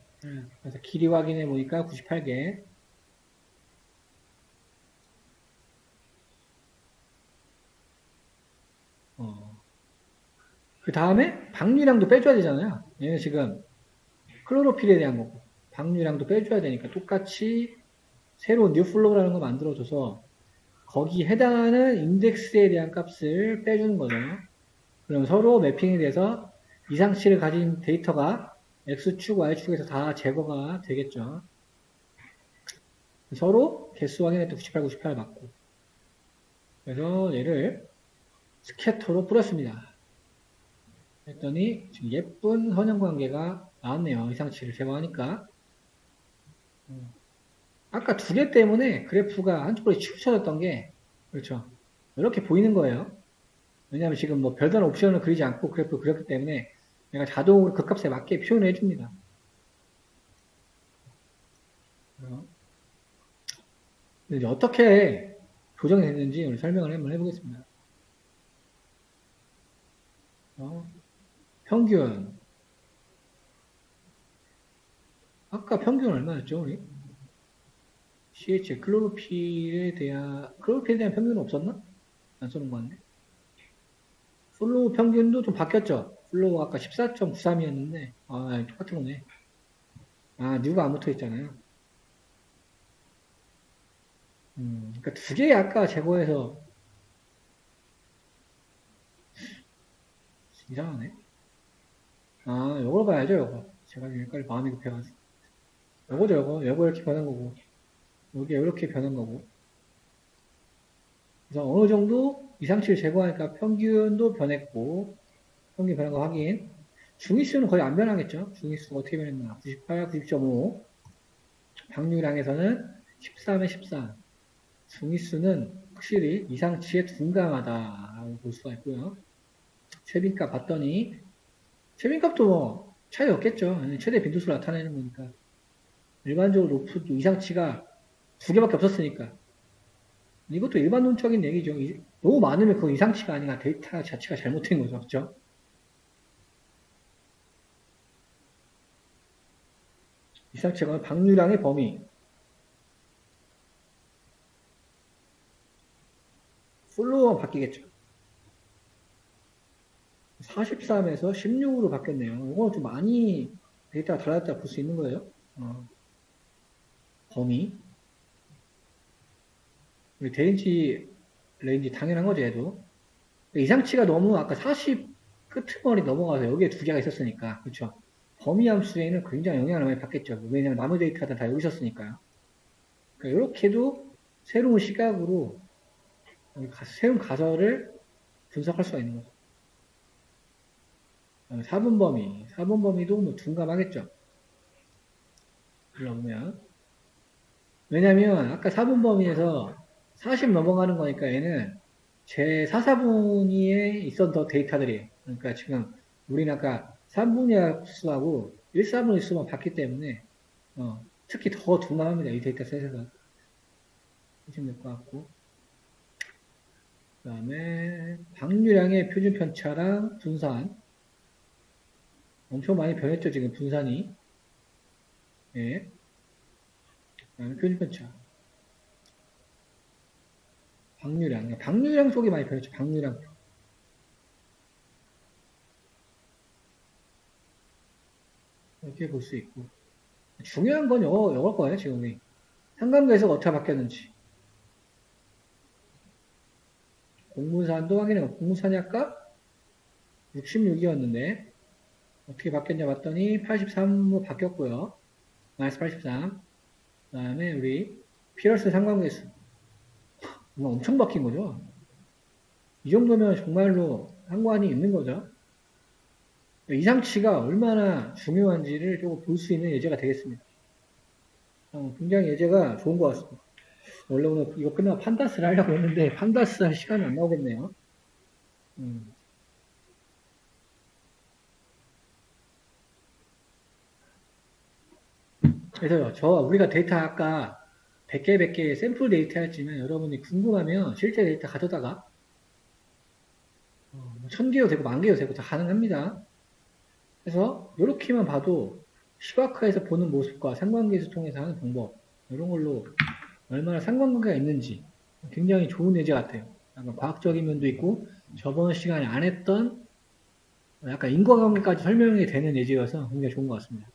그래서 길이 확인해 보니까 98개. 그 다음에 방류량도 빼줘야 되잖아요. 얘는 지금 클로로필에 대한 거고 방류량도 빼줘야 되니까 똑같이 새로운 뉴플로우라는 거 만들어줘서 거기 해당하는 인덱스에 대한 값을 빼주는 거죠. 그럼 서로 매핑이 돼서 이상치를 가진 데이터가 X축, Y축에서 다 제거가 되겠죠. 서로 개수 확인할 때 98, 98 맞고. 그래서 얘를 스캐터로 뿌렸습니다. 했더니 지금 예쁜 선형관계가 나왔네요. 이상치를 제거하니까. 아까 두 개 때문에 그래프가 한쪽으로 치우쳐졌던 게 그렇죠. 이렇게 보이는 거예요. 왜냐하면 지금 뭐 별다른 옵션을 그리지 않고 그래프를 그렸기 때문에 내가 자동으로 그 값에 맞게 표현을 해줍니다. 이제 어떻게 조정이 됐는지 우리 설명을 한번 해보겠습니다. 평균. 아까 평균 얼마였죠, 우리? CH, 클로로필에 대한 평균은 없었나? 안 써놓은 거 같네. 플로우 평균도 좀 바뀌었죠? 플로우 아까 14.93이었는데, 똑같은 거네. 뉴가 안 붙어 있잖아요. 그러니까 두 개 아까 제거해서 이상하네. 요걸 봐야죠, 요거. 제가 여기까지 마음이 급해가지고. 요거죠, 요거 이렇게 변한 거고. 여기 이렇게 변한 거고. 그래서 어느 정도 이상치를 제거하니까 평균도 변했고, 평균 변한 거 확인. 중위수는 거의 안 변하겠죠? 중위수가 어떻게 변했나? 98, 90.5. 방류량에서는 13에 13. 중위수는 확실히 이상치에 둔감하다라고 볼 볼 수가 있고요. 최빈값 봤더니 최빈값도 뭐 차이 없겠죠. 최대 빈도수를 나타내는 거니까. 일반적으로 로프도 이상치가 두 개밖에 없었으니까. 이것도 일반론적인 얘기죠. 너무 많으면 그거 이상치가 아니라 데이터 자체가 잘못된 거죠. 그렇죠? 이상치가 박유량의 범위. 솔로가 바뀌겠죠. 43에서 16으로 바뀌었네요. 이거 좀 많이 데이터가 달라졌다 볼 수 있는 거예요. 범위. 대인치 레인지 당연한 거죠, 얘도. 이상치가 너무 아까 40 끄트머리 넘어가서 여기에 두 개가 있었으니까. 그렇죠. 범위 함수에는 굉장히 영향을 많이 받겠죠. 왜냐면 나머지 데이터가 다 여기 있었으니까요. 그러니까 이렇게도 새로운 시각으로 새로운 가설을 분석할 수가 있는 거죠. 4분 범위. 4분 범위도 뭐 둔감하겠죠. 그러면 왜냐면 아까 4분 범위에서 40 넘어가는 거니까 얘는 제 4사분위에 있었던 더 데이터들이에요. 그러니까 지금 우리는 아까 3분위 수하고 1사분위 수만 봤기 때문에 특히 더 둔감합니다. 이 데이터셋에서. 보시면 될 것 같고. 그 다음에 방류량의 표준 편차랑 분산. 엄청 많이 변했죠, 지금 분산이. 예. 그 다음에 표준 편차. 방류량 쪽이 많이 변했죠, 방류량. 이렇게 볼 수 있고. 중요한 건 이걸 거예요, 지금이. 상관계에서 어떻게 바뀌었는지. 공분산도 확인해봐. 공분산이 아까 66이었는데, 어떻게 바뀌었냐 봤더니 83으로 바뀌었고요. 마이너스 83. 그 다음에 우리 피러스 상관계수. 엄청 바뀐 거죠. 이 정도면 정말로 상관이 있는 거죠. 이상치가 얼마나 중요한지를 조금 볼 수 있는 예제가 되겠습니다. 굉장히 예제가 좋은 것 같습니다. 원래 오늘 이거 끝나고 판다스를 하려고 했는데 판다스 할 시간이 안 나오겠네요. 그래서 우리가 데이터 아까 100개 100개 샘플 데이터였지만 여러분이 궁금하면 실제 데이터 가져다가 1000개도 되고 10,000개도 되고 다 가능합니다. 그래서 이렇게만 봐도 시각화해서 보는 모습과 상관계수 통해서 하는 방법 이런 걸로 얼마나 상관관계가 있는지 굉장히 좋은 예제 같아요. 약간 과학적인 면도 있고 저번 시간에 안 했던 약간 인과관계까지 설명이 되는 예제여서 굉장히 좋은 것 같습니다.